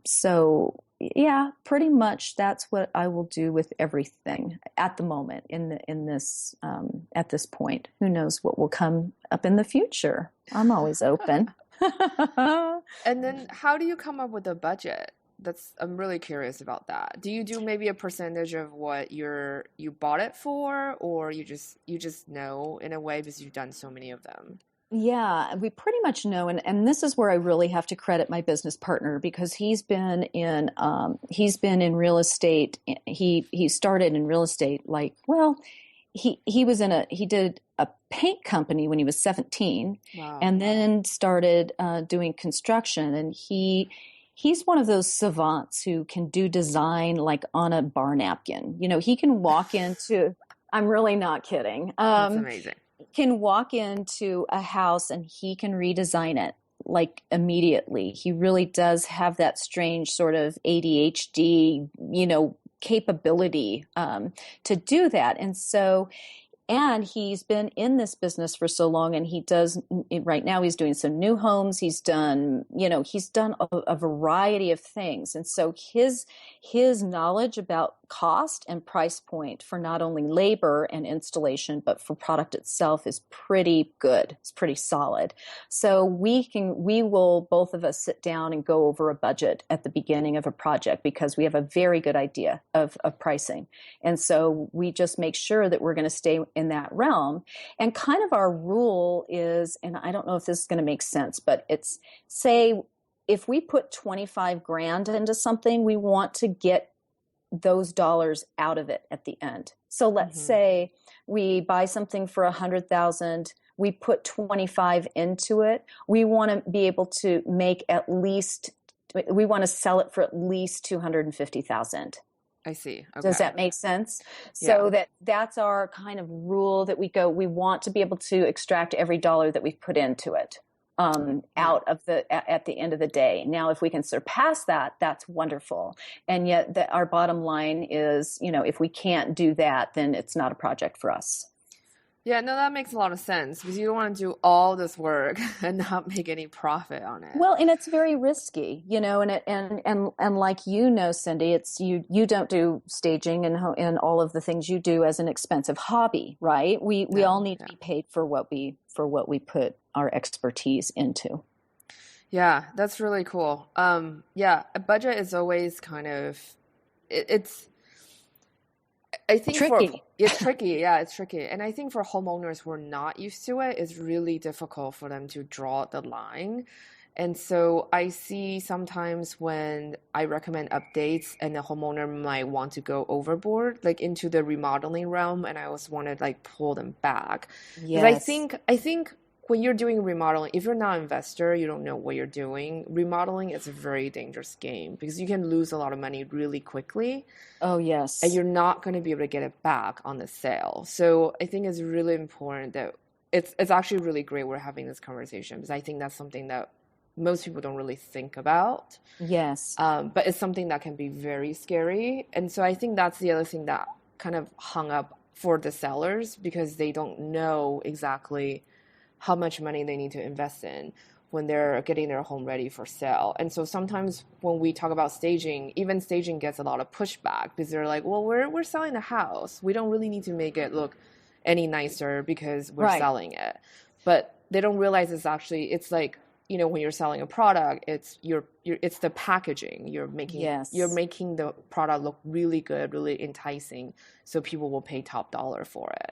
So yeah, pretty much that's what I will do with everything at the moment at this point. Who knows what will come up in the future? I'm always open. And then how do you come up with a budget? I'm really curious about that. Do you do maybe a percentage of what you bought it for, or you just know in a way because you've done so many of them? Yeah, we pretty much know, and this is where I really have to credit my business partner because he's been in real estate. He started in real estate like, well, he did a paint company when he was 17, Wow. and then started doing construction. And he's one of those savants who can do design like on a bar napkin. He can walk into. I'm really not kidding. That's amazing. Can walk into a house and he can redesign it like immediately. He really does have that strange sort of ADHD, capability to do that. And he's been in this business for so long, and right now he's doing some new homes. He's done a variety of things. And so his knowledge about cost and price point for not only labor and installation, but for product itself is pretty good. It's pretty solid. So we will both of us sit down and go over a budget at the beginning of a project because we have a very good idea of pricing. And so we just make sure that we're going to stay in that realm. And kind of our rule is, and I don't know if this is going to make sense, but it's, say, if we put 25 grand into something, we want to get those dollars out of it at the end. So let's say we buy something for 100,000, we put 25 into it. We want to be able to we want to sell it for at least 250,000. I see. Okay. Does that make sense? Yeah. So that's our kind of rule that we want to be able to extract every dollar that we've put into it. Out of at the end of the day. Now, if we can surpass that, that's wonderful. And yet our bottom line is, if we can't do that, then it's not a project for us. Yeah, no, that makes a lot of sense because you don't want to do all this work and not make any profit on it. Well, and it's very risky, and like Cindy, it's you don't do staging and all of the things you do as an expensive hobby, right? We all need to be paid for what we put our expertise into. Yeah, that's really cool. Yeah, a budget is always kind of it's. I think tricky. It's tricky. Yeah, it's tricky. And I think for homeowners who are not used to it, it's really difficult for them to draw the line. And so I see sometimes when I recommend updates and the homeowner might want to go overboard, like into the remodeling realm, and I always want to like pull them back. Because I think when you're doing remodeling, if you're not an investor, you don't know what you're doing. Remodeling is a very dangerous game because you can lose a lot of money really quickly. Oh, yes. And you're not going to be able to get it back on the sale. So I think it's really important that it's actually really great we're having this conversation because I think that's something that most people don't really think about. Yes. But it's something that can be very scary. And so I think that's the other thing that kind of hung up for the sellers because they don't know exactly how much money they need to invest in when they're getting their home ready for sale. And so sometimes when we talk about staging, even staging gets a lot of pushback because they're like, well, we're selling the house. We don't really need to make it look any nicer because we're selling it. But they don't realize it's like, when you're selling a product, it's it's the packaging. You're making the product look really good, really enticing, so people will pay top dollar for it.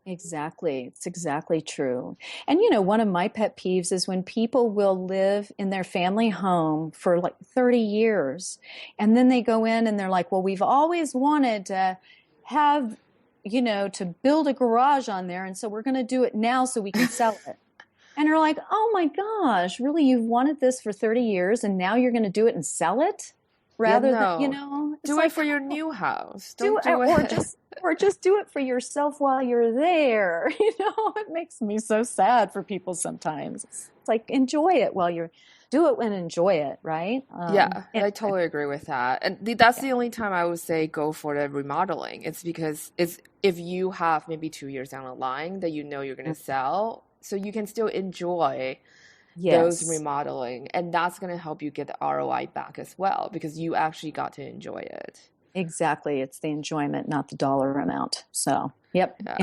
Exactly. It's exactly true. And, one of my pet peeves is when people will live in their family home for like 30 years and then they go in and they're like, well, we've always wanted to have, to build a garage on there. And so we're going to do it now so we can sell it. And they're like, oh my gosh, really? You've wanted this for 30 years and now you're going to do it and sell it? Rather than, do it for your new house. Or just do it for yourself while you're there. It makes me so sad for people sometimes. It's like, enjoy it do it and enjoy it, right? I totally agree with that. And that's the only time I would say go for the remodeling. It's because if you have maybe 2 years down the line that you're going to sell, so you can still enjoy those Yes. remodeling, and that's going to help you get the ROI back as well because you actually got to enjoy it. Exactly. It's the enjoyment, not the dollar amount. So, yep, Yeah.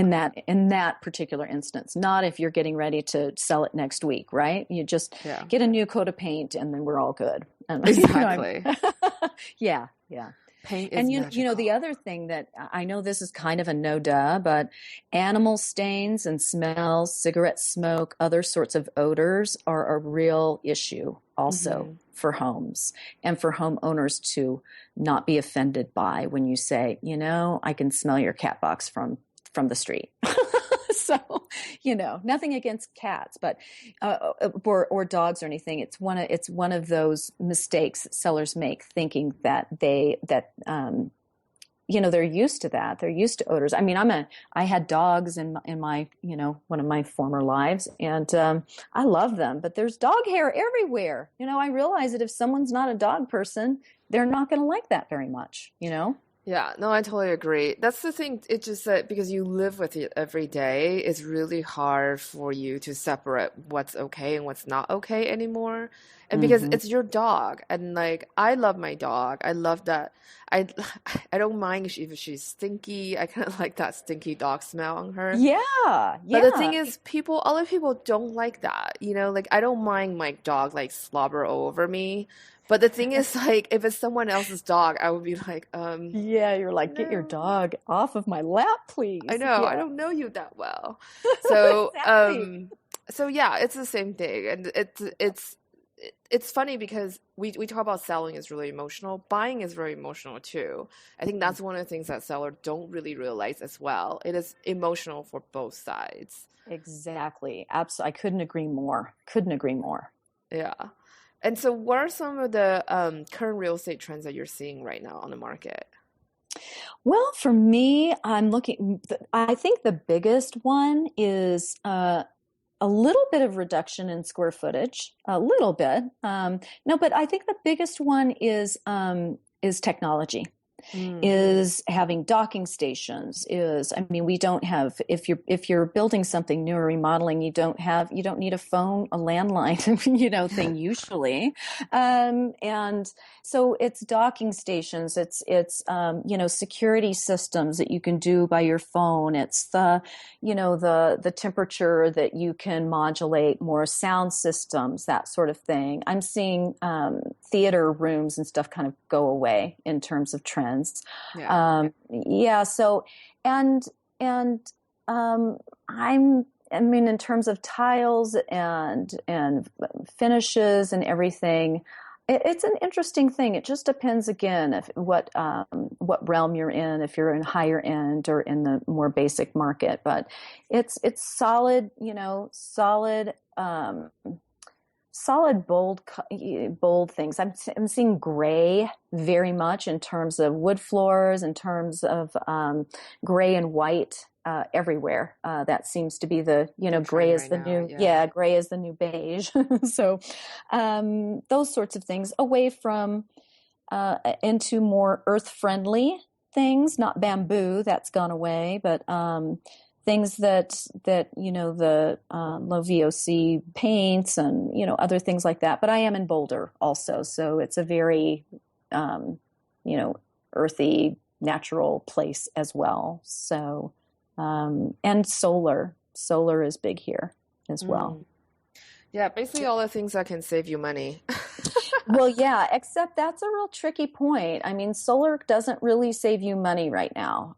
in that particular instance, not if you're getting ready to sell it next week, right? You just Yeah. get a new coat of paint and then we're all good. And Exactly. yeah, yeah. Paint is And the magical. other thing that I know this is kind of a no duh, but animal stains and smells, cigarette smoke, other sorts of odors are a real issue also Hmm. for homes and for homeowners to not be offended by when you say, I can smell your cat box from the street. So, nothing against cats, but or dogs or anything. It's one of those mistakes that sellers make, thinking that they're used to that. They're used to odors. I mean, I had dogs in my one of my former lives, and I love them, but there's dog hair everywhere. I realize that if someone's not a dog person, they're not going to like that very much. Yeah, no, I totally agree. That's the thing. It's just that because you live with it every day, it's really hard for you to separate what's okay and what's not okay anymore. And because Hmm. it's your dog, and like I love my dog. I love that. I I don't mind if she's stinky. I kind of like that stinky dog smell on her. Yeah, But the thing yeah. is, other people don't like that. Like I don't mind my dog like slobber all over me. But the thing is, like, if it's someone else's dog, I would be like, Yeah, you're like, get your no. dog off of my lap, I please. know, I Yeah, don't know you that well. So, exactly. yeah, it's the same thing. And it's funny because we talk about selling is really emotional. Buying is very emotional too. I think that's one of the things that sellers don't really realize as well. It is emotional for both sides. Exactly. Absolutely. I couldn't agree more. Couldn't agree more. Yeah. And so what are some of the current real estate trends that you're seeing right now on the market? Well, for me, I think the biggest one is a little bit of reduction in square footage, a little bit. No, but I think the biggest one is technology. Mm, Is having docking stations. I mean, we don't have, if you're building something new or remodeling, you don't need a phone, a landline thing usually. And so it's docking stations, it's security systems that you can do by your phone. It's the temperature that you can modulate, more sound systems, that sort of thing. I'm seeing theater rooms and stuff kind of go away in terms of trends. yeah. Yeah. So, and I mean, in terms of tiles and finishes and everything, it's an interesting thing. It just depends again if what realm you're in, if you're in higher end or in the more basic market. But it's solid, solid bold things. I'm seeing gray very much in terms of wood floors, in terms of gray and white everywhere. That seems to be The gray trend is right the now, new, yeah. yeah, gray is the new beige. So those sorts of things, away from into more earth friendly things, not bamboo, that's gone away, but things that the low VOC paints and other things like that. But I am in Boulder also, so it's a very um, you know earthy, natural place as well. So and solar is big here as well. Mm. Yeah, basically all the things that can save you money. Well, yeah, except that's a real tricky point. I mean, solar doesn't really save you money right now.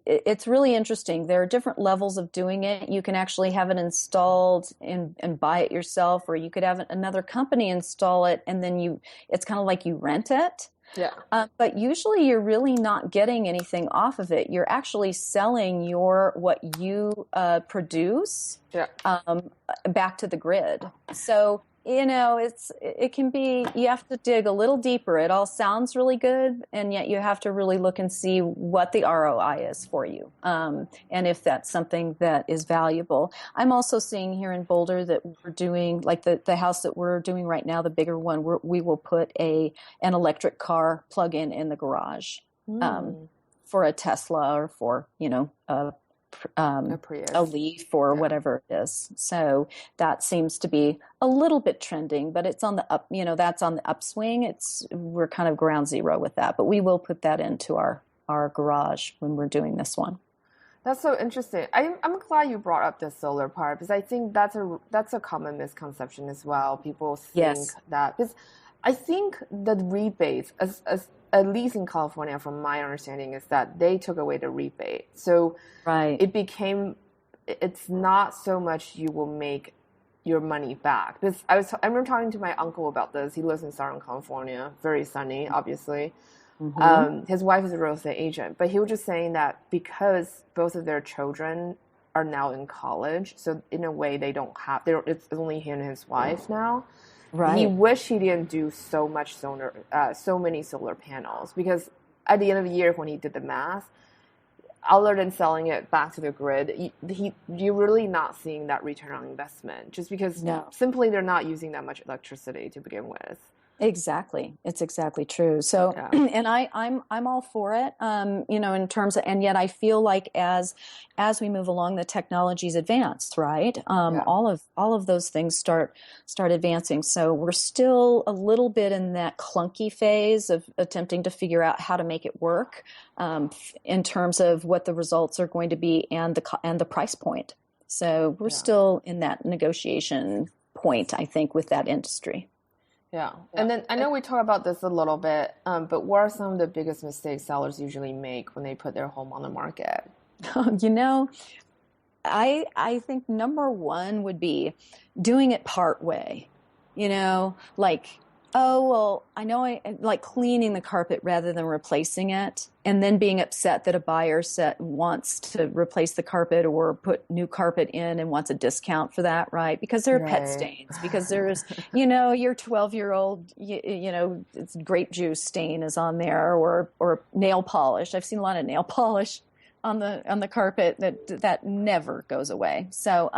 It's really interesting. There are different levels of doing it. You can actually have it installed and buy it yourself, or you could have another company install it, and then it's kind of like you rent it. Yeah. But usually you're really not getting anything off of it. You're actually selling what you produce Yeah. back to the grid. So, it can be, you have to dig a little deeper. It all sounds really good, and yet you have to really look and see what the ROI is for you, and if that's something that is valuable. I'm also seeing here in Boulder that we're doing, like the house that we're doing right now, the bigger one, we will put an electric car plug-in the garage, Mm. for a Tesla or for, a A Prius. a Leaf or whatever it is. So that seems to be a little bit trending, but it's on the up, that's on the upswing. We're kind of ground zero with that, but we will put that into our garage when we're doing this one. That's so interesting. I'm glad you brought up the solar part, because I think that's a common misconception as well. People think that, because I think the rebates, as at least in California, from my understanding, is that they took away the rebate. So it's not so much you will make your money back. Because I remember talking to my uncle about this. He lives in Southern California, very sunny, obviously. Mm-hmm. His wife is a real estate agent, but he was just saying that because both of their children are now in college, so in a way it's only him and his wife now. Right. He wished he didn't do so many solar panels, because at the end of the year, when he did the math, other than selling it back to the grid, you're really not seeing that return on investment, just because simply they're not using that much electricity to begin with. Exactly. It's exactly true. So, and I'm all for it, in terms of, and yet I feel like as we move along, the technologies advance, right? All of those things start advancing. So we're still a little bit in that clunky phase of attempting to figure out how to make it work, in terms of what the results are going to be and the price point. So we're still in that negotiation point, I think, with that industry. Yeah. And then I know we talk about this a little bit, but what are some of the biggest mistakes sellers usually make when they put their home on the market? I think number one would be doing it part way, like, oh, well, I know I like cleaning the carpet rather than replacing it, and then being upset that a buyer wants to replace the carpet or put new carpet in and wants a discount for that, right? Because there are pet stains, because there's, your 12-year-old, it's grape juice stain is on there, or nail polish. I've seen a lot of nail polish on the carpet that never goes away. So,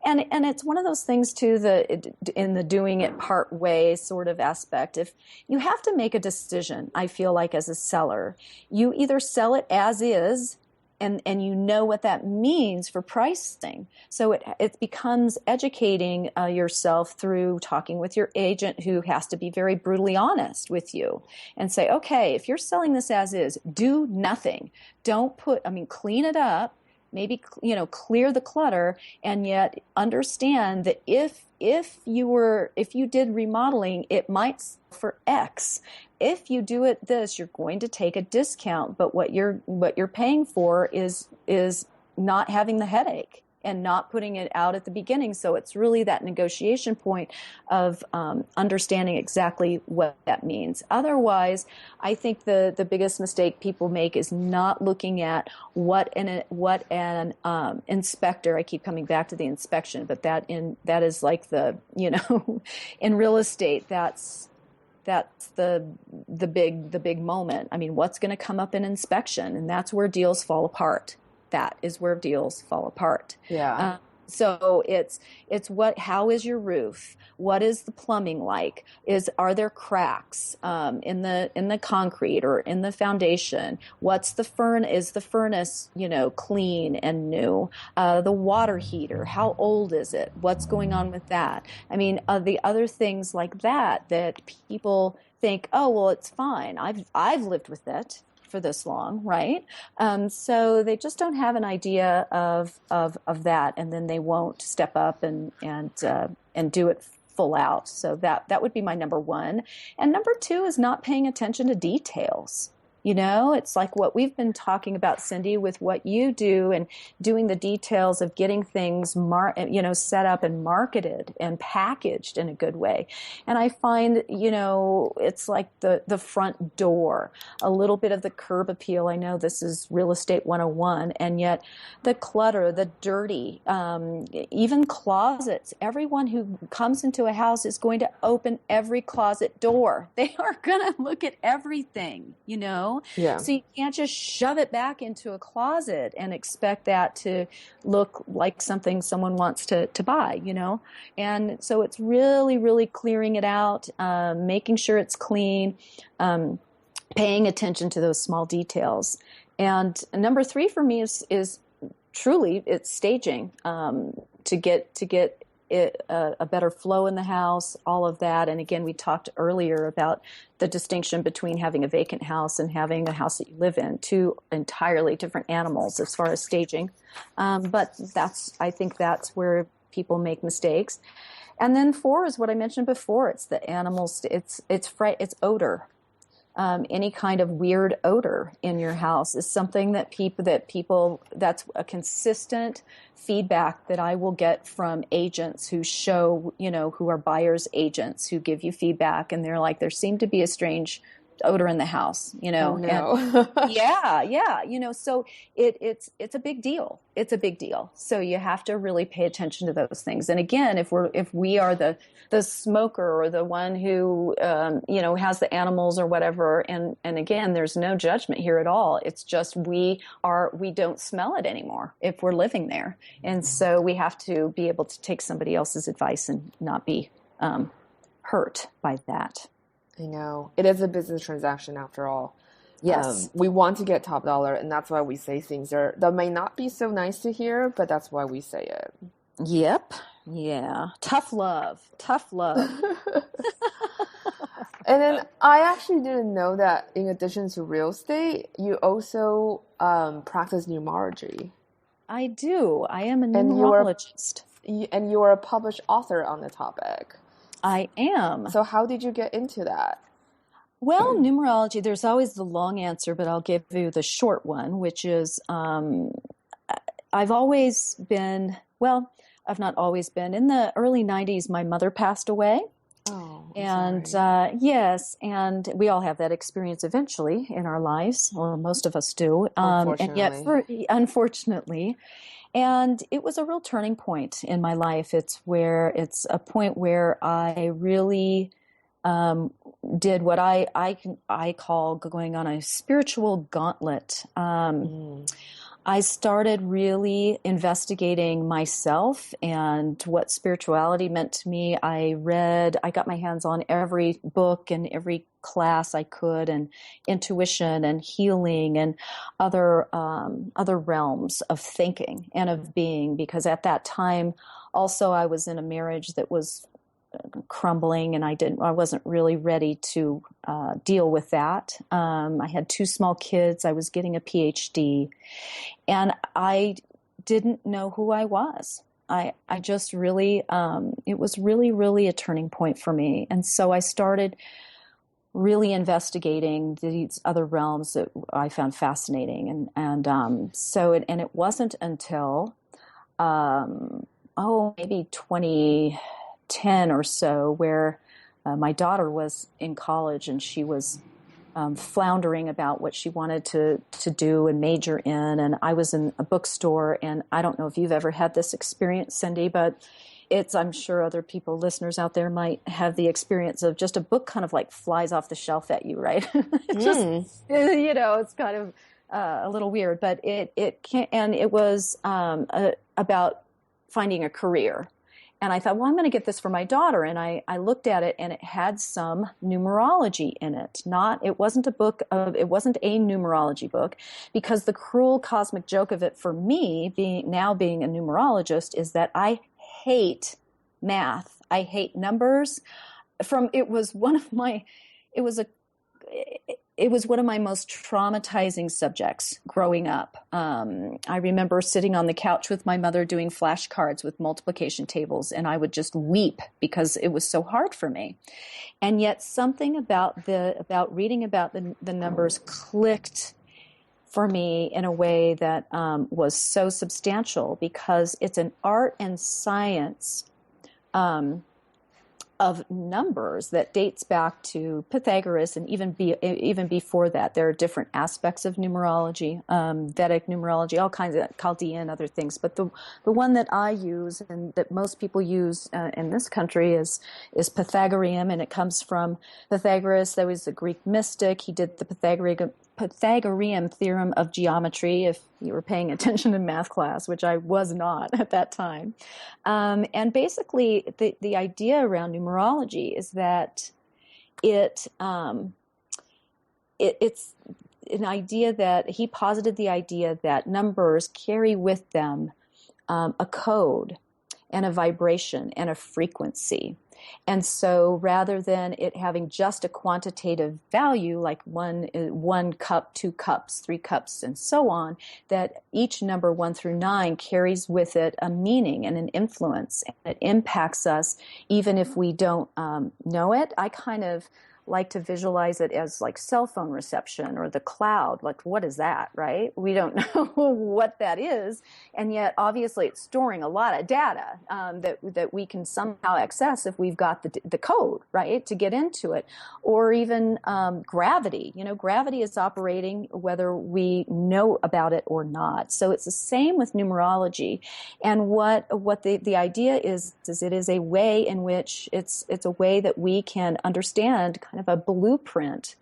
and it's one of those things too, in the doing it part way sort of aspect. If you have to make a decision, I feel like as a seller, you either sell it as is, and you know what that means for pricing. So it becomes educating yourself through talking with your agent, who has to be very brutally honest with you and say, okay, if you're selling this as is, do nothing. Clean it up. Maybe, clear the clutter, and yet understand that if you did remodeling, it might sell for X. If you do it this, you're going to take a discount, but what you're paying for is not having the headache and not putting it out at the beginning. So it's really that negotiation point of understanding exactly what that means. Otherwise, I think the biggest mistake people make is not looking at what an inspector. I keep coming back to the inspection, but that is like in real estate, that's the big moment. I mean, what's going to come up in inspection, and that's where deals fall apart. That is where deals fall apart. Yeah. So how is your roof? What is the plumbing like? Are there cracks in the concrete or in the foundation? Is the furnace, clean and new? The water heater, how old is it? What's going on with that? I mean, the other things like that people think, oh, well, it's fine. I've lived with it for this long, right? So they just don't have an idea of that, and then they won't step up and do it full out. So that would be my number one. And number two is not paying attention to details. It's like what we've been talking about, Cindy, with what you do and doing the details of getting things set up and marketed and packaged in a good way. And I find, it's like the front door, a little bit of the curb appeal. I know this is real estate 101, and yet the clutter, the dirty, even closets. Everyone who comes into a house is going to open every closet door. They are going to look at everything, Yeah. So you can't just shove it back into a closet and expect that to look like something someone wants to buy, And so it's really, really clearing it out, making sure it's clean, paying attention to those small details. And number three for me is truly it's staging to get it, a better flow in the house, all of that. And again, we talked earlier about the distinction between having a vacant house and having a house that you live in, two entirely different animals as far as staging. But I think that's where people make mistakes. And then 4 is what I mentioned before. It's the animals. It's odor. Any kind of weird odor in your house is something that people that's a consistent feedback that I will get from agents who show, who are buyers agents who give you feedback, and they're like, there seemed to be a strange odor in the house, Oh, no. and yeah, so it's a big deal. It's a big deal. So you have to really pay attention to those things. And again, if we are the smoker or the one who, has the animals or whatever. And again, there's no judgment here at all. It's just, we don't smell it anymore if we're living there. And so we have to be able to take somebody else's advice and not be, hurt by that. I know. It is a business transaction after all. Yes. We want to get top dollar, and that's why we say things that may not be so nice to hear, but that's why we say it. Yep. Yeah. Tough love. And then I actually didn't know that in addition to real estate, you also practice numerology. I do. I am a numerologist. And you are a published author on the topic. I am. So how did you get into that? Well, numerology, there's always the long answer, but I'll give you the short one, which is I've always been, well, I've not always been. In the early 90s, my mother passed away. Oh, and yes, and we all have that experience eventually in our lives, or most of us do. Unfortunately. And it was a real turning point in my life. It's a point where I really did what I call going on a spiritual gauntlet. I started really investigating myself and what spirituality meant to me. I got my hands on every book and every class I could, and intuition and healing and other realms of thinking and of being, because at that time also I was in a marriage that was crumbling, and I wasn't really ready to deal with that. I had 2 small kids. I was getting a PhD, and I didn't know who I was. I just really, it was really, really a turning point for me. And so I started really investigating these other realms that I found fascinating. And so it wasn't until, maybe 2010 or so, where my daughter was in college, and she was floundering about what she wanted to do and major in. And I was in a bookstore, and I don't know if you've ever had this experience, Cindy, but I'm sure other people, listeners out there, might have the experience of just a book kind of like flies off the shelf at you, right? It's kind of a little weird, but it can, and it was about finding a career. And I thought, well, I'm going to get this for my daughter. And I looked at it, and it had some numerology in it. It wasn't a numerology book, because the cruel cosmic joke of it for me, being a numerologist, is that I hate math. I hate numbers. It was one of my most traumatizing subjects growing up. I remember sitting on the couch with my mother doing flashcards with multiplication tables, and I would just weep because it was so hard for me. And yet something about reading about the numbers clicked for me in a way that was so substantial, because it's an art and science of numbers that dates back to Pythagoras, and even before that. There are different aspects of numerology, Vedic numerology, all kinds of Chaldean, other things. But the one that I use, and that most people use in this country, is Pythagorean, and it comes from Pythagoras. That was a Greek mystic. He did the Pythagorean theorem of geometry, if you were paying attention in math class, which I was not at that time. And basically, the idea around numerology is that it's an idea that he posited the idea that numbers carry with them a code and a vibration and a frequency. And so rather than it having just a quantitative value, like one cup, 2 cups, 3 cups, and so on, that each number 1 through 9 carries with it a meaning and an influence, and it impacts us even if we don't know it. I kind of like to visualize it as like cell phone reception or the cloud. Like, what is that, right? We don't know what that is. And yet, obviously, it's storing a lot of data that we can somehow access if we've got the code, right, to get into it. Or even gravity. You know, gravity is operating whether we know about it or not. So it's the same with numerology. And what the idea is it is a way in which it's a way that we can understand kind of a blueprint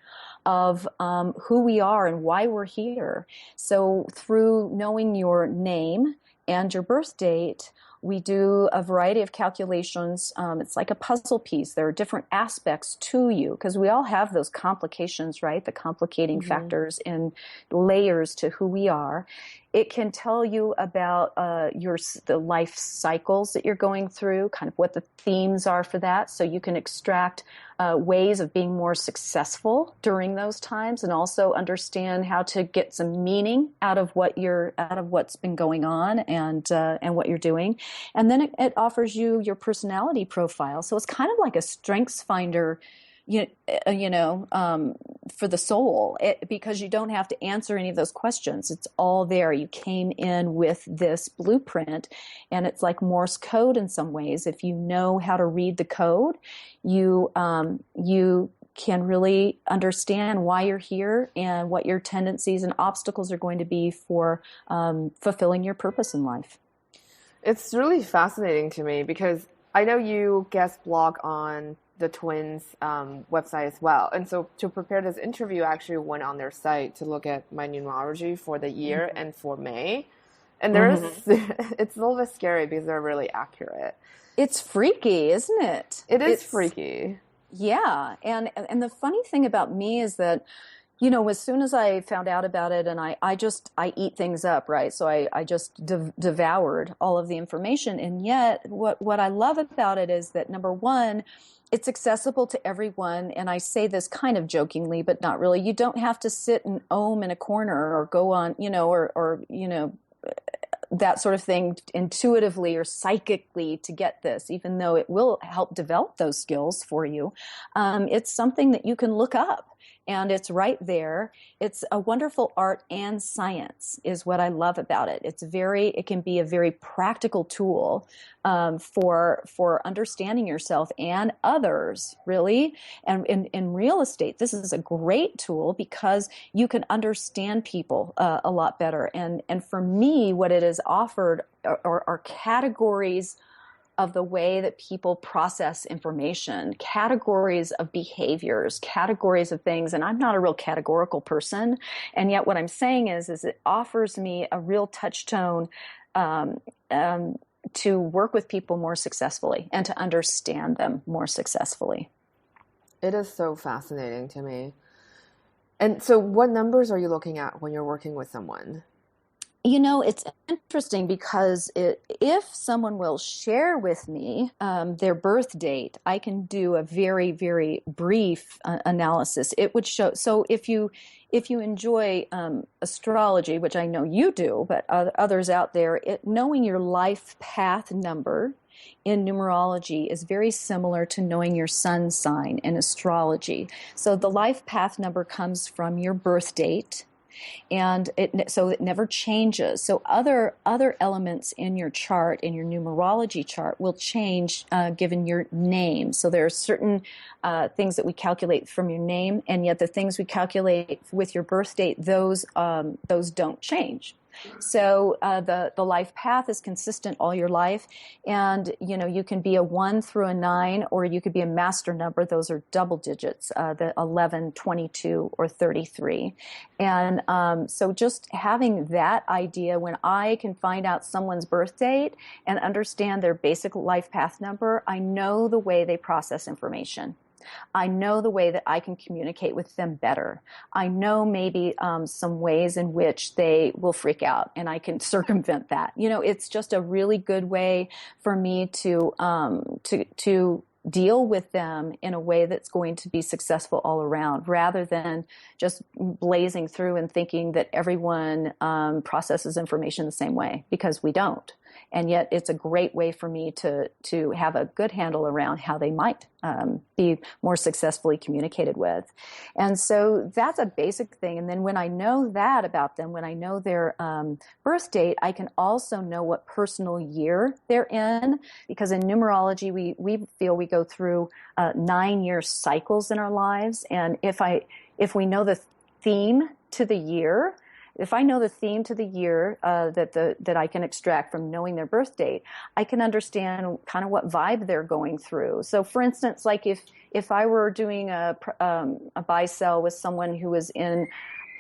of who we are and why we're here. So through knowing your name and your birth date, we do a variety of calculations. It's like a puzzle piece. There are different aspects to you because we all have those complications, right? The complicating factors and layers to who we are. It can tell you about the life cycles that you're going through, kind of what the themes are for that, so you can extract ways of being more successful during those times, and also understand how to get some meaning out of what's been going on and what you're doing. And then it offers you your personality profile. So it's kind of like a strengths finder, for the soul, because you don't have to answer any of those questions. It's all there. You came in with this blueprint, and it's like Morse code in some ways. If you know how to read the code, you can really understand why you're here and what your tendencies and obstacles are going to be for fulfilling your purpose in life. It's really fascinating to me because I know you guest blog on the Twins website as well. And so to prepare this interview, I actually went on their site to look at my numerology for the year and for May. And it's a little bit scary because they're really accurate. It's freaky, isn't it? It's freaky. Yeah. And the funny thing about me is that, as soon as I found out about it, and I eat things up, right? So I just devoured all of the information. And yet what I love about it is that, number one, it's accessible to everyone. And I say this kind of jokingly, but not really. You don't have to sit and ohm in a corner or go on, or that sort of thing intuitively or psychically to get this, even though it will help develop those skills for you. It's something that you can look up. And it's right there. It's a wonderful art and science is what I love about it. It can be a very practical tool for understanding yourself and others, really. And in real estate, this is a great tool because you can understand people a lot better. And for me, what it has offered are categories of the way that people process information, categories of behaviors, categories of things. And I'm not a real categorical person. And yet what I'm saying is it offers me a real touchstone to work with people more successfully and to understand them more successfully. It is so fascinating to me. And so what numbers are you looking at when you're working with someone? It's interesting because if someone will share with me their birth date, I can do a very, very brief analysis. It would show. So if you enjoy astrology, which I know you do, but others out there, knowing your life path number in numerology is very similar to knowing your sun sign in astrology. So the life path number comes from your birth date. And so it never changes. So other elements in your chart, in your numerology chart, will change given your name. So there are certain things that we calculate from your name, and yet the things we calculate with your birth date, those don't change. So the life path is consistent all your life, and you can be a 1 through a 9, or you could be a master number. Those are double digits, the 11, 22, or 33. And so just having that idea, when I can find out someone's birth date and understand their basic life path number, I know the way they process information. I know the way that I can communicate with them better. I know maybe some ways in which they will freak out, and I can circumvent that. It's just a really good way for me to deal with them in a way that's going to be successful all around, rather than just blazing through and thinking that everyone processes information the same way, because we don't. And yet it's a great way for me to have a good handle around how they might be more successfully communicated with. And so that's a basic thing. And then when I know that about them, when I know their birth date, I can also know what personal year they're in, because in numerology, we feel we go through 9-year cycles in our lives. And if we know the theme to the year, if I know the theme to the year that I can extract from knowing their birth date, I can understand kind of what vibe they're going through. So, for instance, like if I were doing a buy-sell with someone who was in,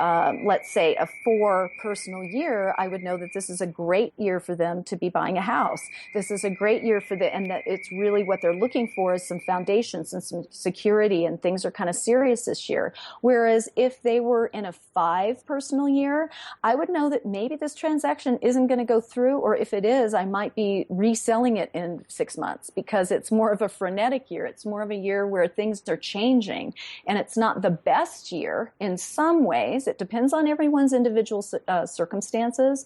let's say, a 4 personal year, I would know that this is a great year for them to be buying a house. This is a great year for and that it's really what they're looking for is some foundations and some security, and things are kind of serious this year. Whereas if they were in a 5 personal year, I would know that maybe this transaction isn't going to go through, or if it is, I might be reselling it in 6 months, because it's more of a frenetic year. It's more of a year where things are changing, and it's not the best year in some ways. It depends on everyone's individual circumstances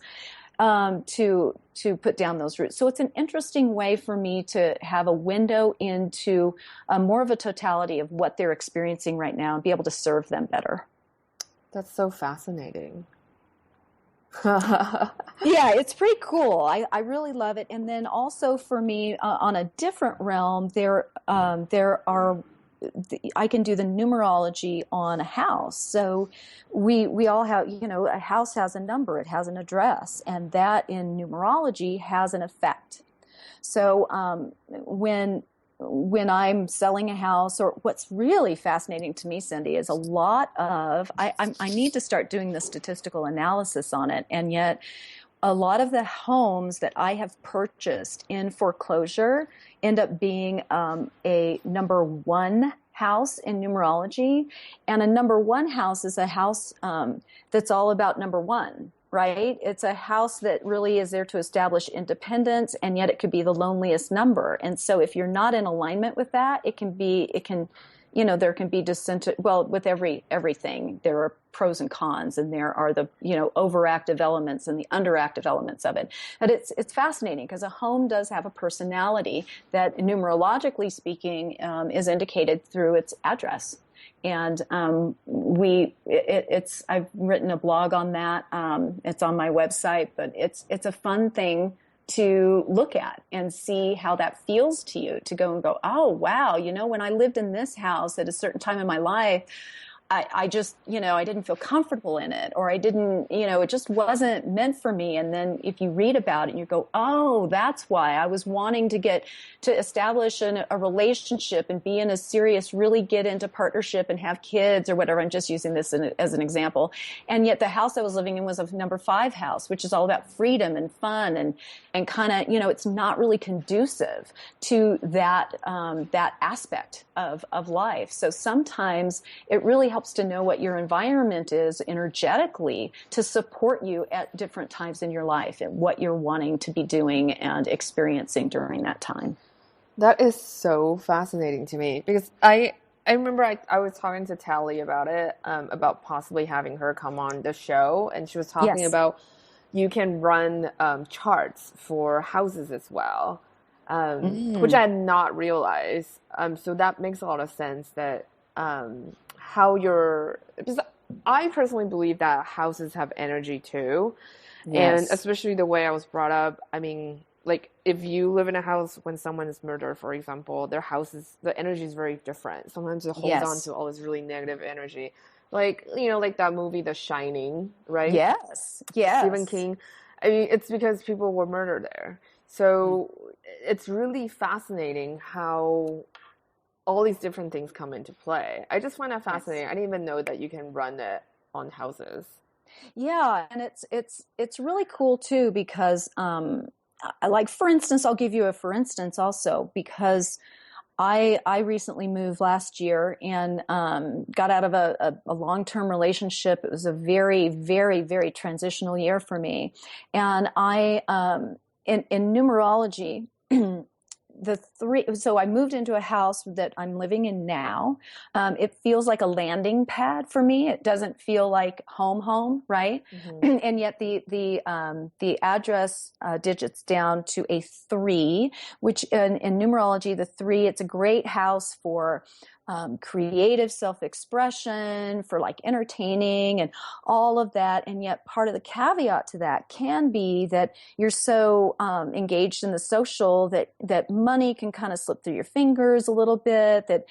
to put down those roots. So it's an interesting way for me to have a window into more of a totality of what they're experiencing right now and be able to serve them better. That's so fascinating. Yeah, it's pretty cool. I really love it. And then also for me, on a different realm, there are I can do the numerology on a house. So we all have, a house has a number, it has an address, and that in numerology has an effect. So when I'm selling a house, or what's really fascinating to me, Cindy, is a lot of, I need to start doing the statistical analysis on it, and yet a lot of the homes that I have purchased in foreclosure end up being a number 1 house in numerology. And a number 1 house is a house that's all about number 1, right? It's a house that really is there to establish independence, and yet it could be the loneliest number. And so if you're not in alignment with that, there can be dissent. Well, with everything, there are pros and cons, and there are the, overactive elements and the underactive elements of it. But it's fascinating, because a home does have a personality that, numerologically speaking, is indicated through its address. And I've written a blog on that. It's on my website, but it's a fun thing to look at and see how that feels to you, to go, oh, wow, when I lived in this house at a certain time in my life, I just, I didn't feel comfortable in it, or I didn't, it just wasn't meant for me. And then if you read about it and you go, oh, that's why I was wanting to establish a relationship and be in a serious, really get into partnership and have kids or whatever. I'm just using this as an example. And yet the house I was living in was a number 5 house, which is all about freedom and fun and kind of, it's not really conducive to that aspect of life. So sometimes it really helps to know what your environment is energetically to support you at different times in your life and what you're wanting to be doing and experiencing during that time. That is so fascinating to me, because I remember I was talking to Tally about it, about possibly having her come on the show, and she was talking about you can run charts for houses as well, which I had not realized. So that makes a lot of sense that because I personally believe that houses have energy too. Yes. And especially the way I was brought up, I mean, like if you live in a house when someone is murdered, for example, the energy is very different. Sometimes it holds on to all this really negative energy. Like, like that movie, The Shining, right? Yes. Stephen King. I mean, it's because people were murdered there. So it's really fascinating how all these different things come into play. I just find that fascinating. Yes. I didn't even know that you can run it on houses. Yeah, and it's really cool too, because like, for instance, I'll give you a for instance also, because I recently moved last year and got out of a long-term relationship. It was a very, very, very transitional year for me. And in numerology, so I moved into a house that I'm living in now. It feels like a landing pad for me. It doesn't feel like home, right? Mm-hmm. And yet the address digits down to a 3, which in numerology, the 3, it's a great house for creative self-expression, for like entertaining and all of that. And yet part of the caveat to that can be that you're so engaged in the social that money can kind of slip through your fingers a little bit, that,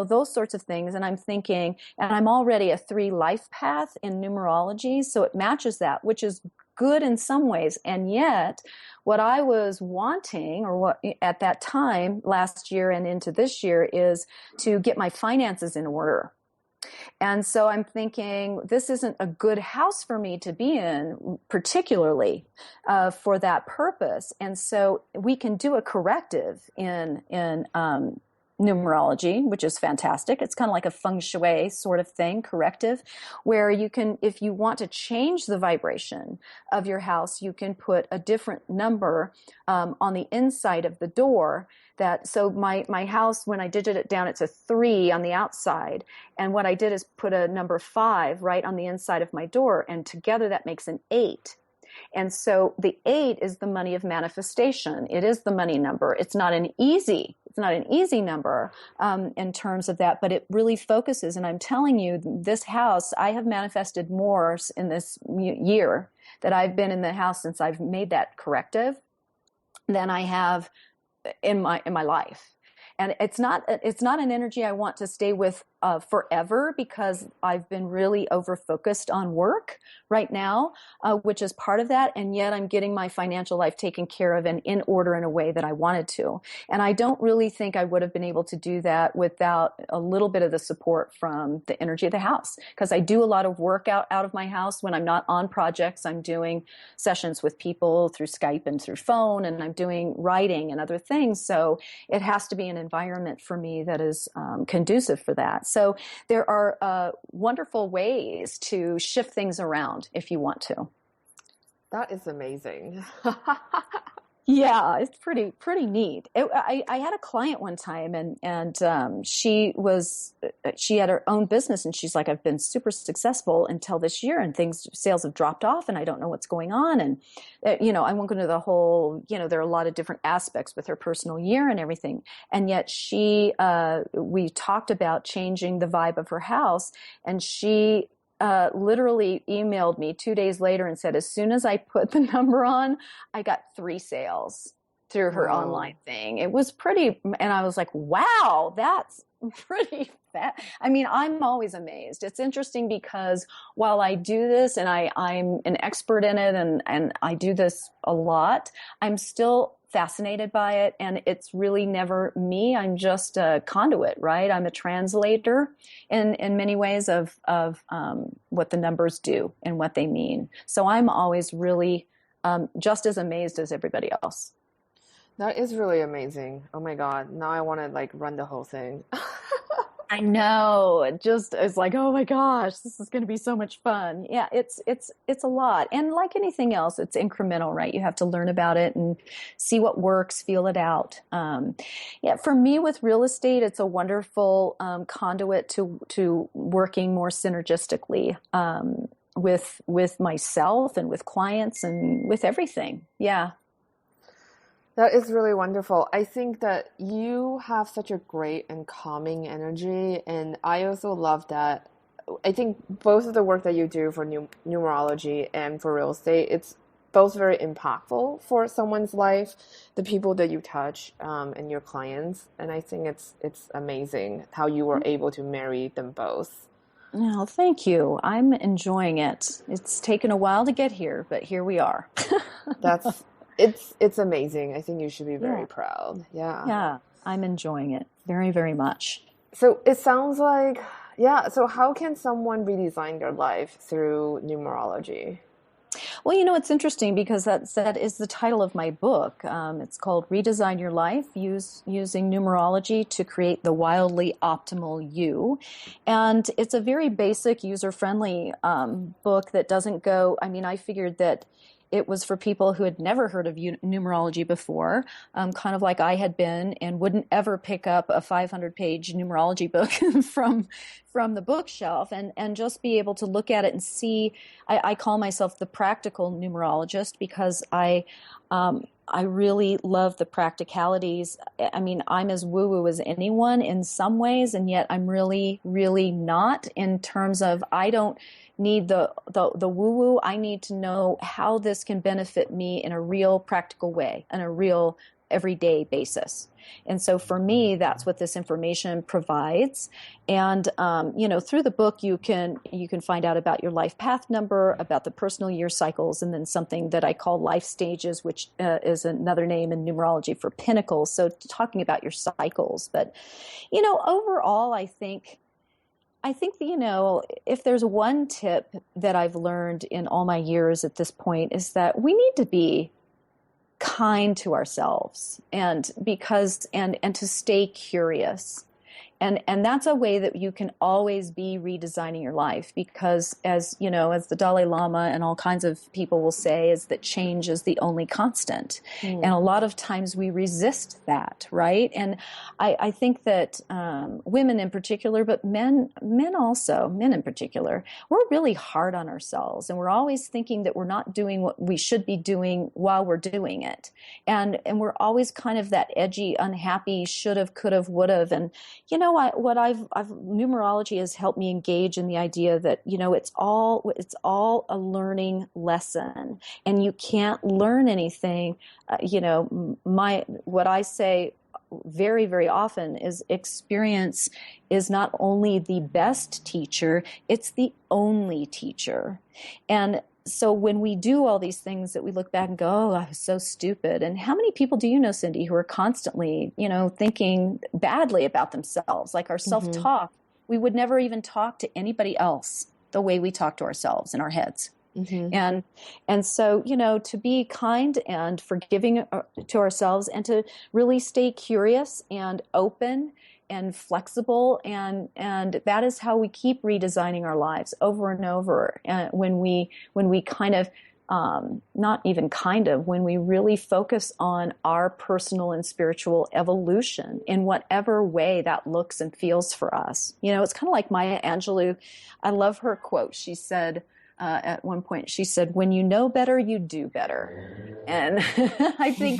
those sorts of things. And I'm thinking, and I'm already a 3 life path in numerology, so it matches that, which is good in some ways. And yet what I was wanting, or what at that time last year and into this year, is to get my finances in order. And so I'm thinking, this isn't a good house for me to be in, particularly for that purpose. And so we can do a corrective in numerology, which is fantastic. It's kind of like a feng shui sort of thing, corrective, where you can, if you want to change the vibration of your house, you can put a different number on the inside of the door. So my house, when I digit it down, it's a 3 on the outside. And what I did is put a number 5 right on the inside of my door. And together that makes an 8. And so the 8 is the money of manifestation. It is the money number. It's not an easy number in terms of that, but it really focuses. And I'm telling you, this house, I have manifested more in this year that I've been in the house since I've made that corrective than I have in my life. And it's not an energy I want to stay with forever, because I've been really over focused on work right now, which is part of that. And yet I'm getting my financial life taken care of and in order in a way that I wanted to. And I don't really think I would have been able to do that without a little bit of the support from the energy of the house, because I do a lot of work out of my house. When I'm not on projects, I'm doing sessions with people through Skype and through phone, and I'm doing writing and other things. So it has to be an environment for me that is conducive for that. So there are wonderful ways to shift things around if you want to. That is amazing. Yeah, it's pretty neat. I had a client one time, and she had her own business, and she's like, I've been super successful until this year, and sales have dropped off, and I don't know what's going on. And I won't go into the whole. There are a lot of different aspects with her personal year and everything, and yet we talked about changing the vibe of her house, and she literally emailed me 2 days later and said, as soon as I put the number on, I got 3 sales through her online thing. It was pretty, and I was like, wow, that's pretty fast. I mean, I'm always amazed. It's interesting because while I do this and I'm an expert in it and I do this a lot, I'm still fascinated by it, and it's really never me. I'm just a conduit, right? I'm a translator in many ways of what the numbers do and what they mean. So I'm always really just as amazed as everybody else. That is really amazing. Oh my God. Now I want to run the whole thing. I know. It's like, oh my gosh, this is going to be so much fun. Yeah, it's a lot. And like anything else, it's incremental, right? You have to learn about it and see what works, feel it out. Yeah, for me with real estate, it's a wonderful conduit to working more synergistically with myself and with clients and with everything. Yeah. That is really wonderful. I think that you have such a great and calming energy, and I also love that. I think both of the work that you do for numerology and for real estate, it's both very impactful for someone's life, the people that you touch, and your clients. And I think it's amazing how you were able to marry them both. Well, thank you. I'm enjoying it. It's taken a while to get here, but here we are. It's amazing. I think you should be very proud. Yeah. Yeah, I'm enjoying it very, very much. So it sounds like, so how can someone redesign their life through numerology? Well, it's interesting because that is the title of my book. It's called Redesign Your Life, Using Numerology to Create the Wildly Optimal You. And it's a very basic, user-friendly book that doesn't go, I figured that it was for people who had never heard of numerology before, kind of like I had been, and wouldn't ever pick up a 500-page numerology book from the bookshelf, and just be able to look at it and see. I call myself the practical numerologist because I really love the practicalities. I'm as woo-woo as anyone in some ways, and yet I'm really, really not, in terms of I don't need the woo-woo. I need to know how this can benefit me in a real practical way, in a real everyday basis. And so for me, that's what this information provides. And through the book, you can find out about your life path number, about the personal year cycles, and then something that I call life stages, which is another name in numerology for pinnacles. So talking about your cycles. But overall, I think if there's one tip that I've learned in all my years at this point, is that we need to be kind to ourselves, and to stay curious. And that's a way that you can always be redesigning your life, because as the Dalai Lama and all kinds of people will say, is that change is the only constant. And a lot of times we resist that, right? And I think that women in particular, but men in particular, we're really hard on ourselves, and we're always thinking that we're not doing what we should be doing while we're doing it. And we're always kind of that edgy, unhappy, should've, could've, would've. And numerology has helped me engage in the idea that, it's all a learning lesson, and you can't learn anything. What I say very, very often is experience is not only the best teacher, it's the only teacher. And so when we do all these things that we look back and go, oh, I was so stupid. And how many people do you know, Cindy, who are constantly, thinking badly about themselves, like our self-talk? We would never even talk to anybody else the way we talk to ourselves in our heads. And so, to be kind and forgiving to ourselves, and to really stay curious and open and flexible, and that is how we keep redesigning our lives over and over. And when we kind of when we really focus on our personal and spiritual evolution in whatever way that looks and feels for us. It's kind of like Maya Angelou. I love her quote. She said, at one point, she said, "When you know better, you do better." And I think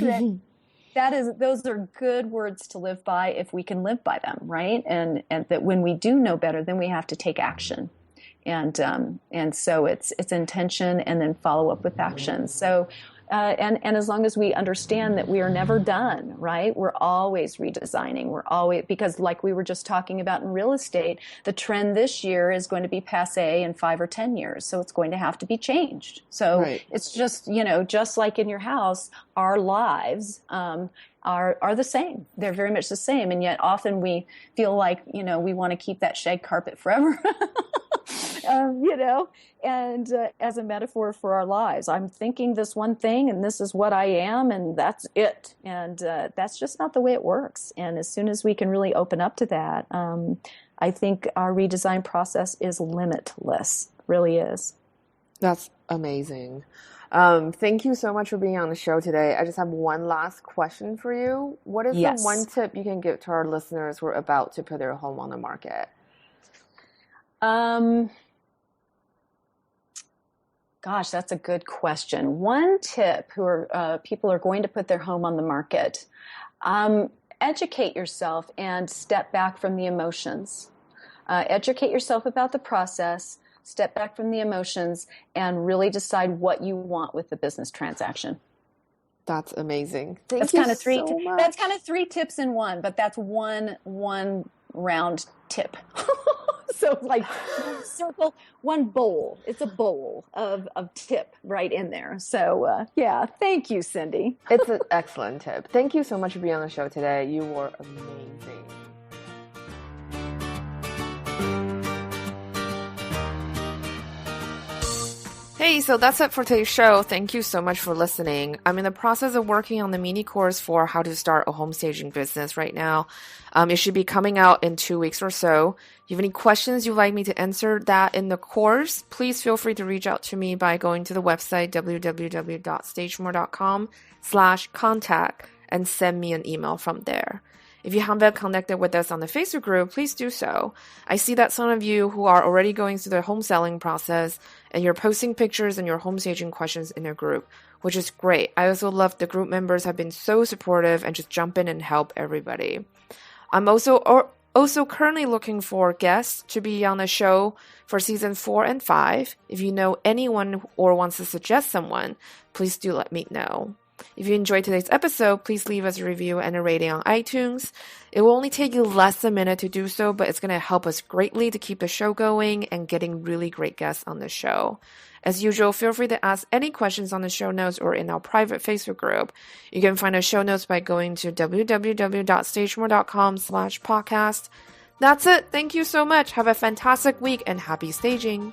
those are good words to live by if we can live by them, right? And that when we do know better, then we have to take action. And so it's intention and then follow up with action. So, and as long as we understand that we are never done, right? We're always redesigning. Because like we were just talking about in real estate, the trend this year is going to be passé in 5 or 10 years. So it's going to have to be changed. So It's just, just like in your house, our lives, are the same. They're very much the same. And yet often we feel like, we want to keep that shag carpet forever. And as a metaphor for our lives, I'm thinking this one thing and this is what I am and that's it. And that's just not the way it works. And as soon as we can really open up to that, I think our redesign process is limitless, really is. That's amazing. Thank you so much for being on the show today. I just have one last question for you. What is the one tip you can give to our listeners who are about to put their home on the market? Gosh, that's a good question. One tip people are going to put their home on the market. Educate yourself and step back from the emotions. Educate yourself about the process, step back from the emotions, and really decide what you want with the business transaction. That's amazing. That's kind of three tips in one, but that's one round tip. So like circle, one bowl. It's a bowl of tip right in there. So thank you, Cindy. It's an excellent tip. Thank you so much for being on the show today. You were amazing. Hey, so that's it for today's show. Thank you so much for listening. I'm in the process of working on the mini course for how to start a home staging business right now. It should be coming out in 2 weeks or so. If you have any questions you'd like me to answer that in the course, please feel free to reach out to me by going to the website www.stagemore.com/contact and send me an email from there. If you haven't connected with us on the Facebook group, please do so. I see that some of you who are already going through the home selling process and you're posting pictures and your home staging questions in the group, which is great. I also love the group members have been so supportive and just jump in and help everybody. I'm also currently looking for guests to be on the show for season 4 and 5. If you know anyone or wants to suggest someone, please do let me know. If you enjoyed today's episode, please leave us a review and a rating on iTunes. It will only take you less than a minute to do so, but it's going to help us greatly to keep the show going and getting really great guests on the show. As usual, feel free to ask any questions on the show notes or in our private Facebook group. You can find our show notes by going to www.stagemore.com/podcast. That's it. Thank you so much. Have a fantastic week and happy staging.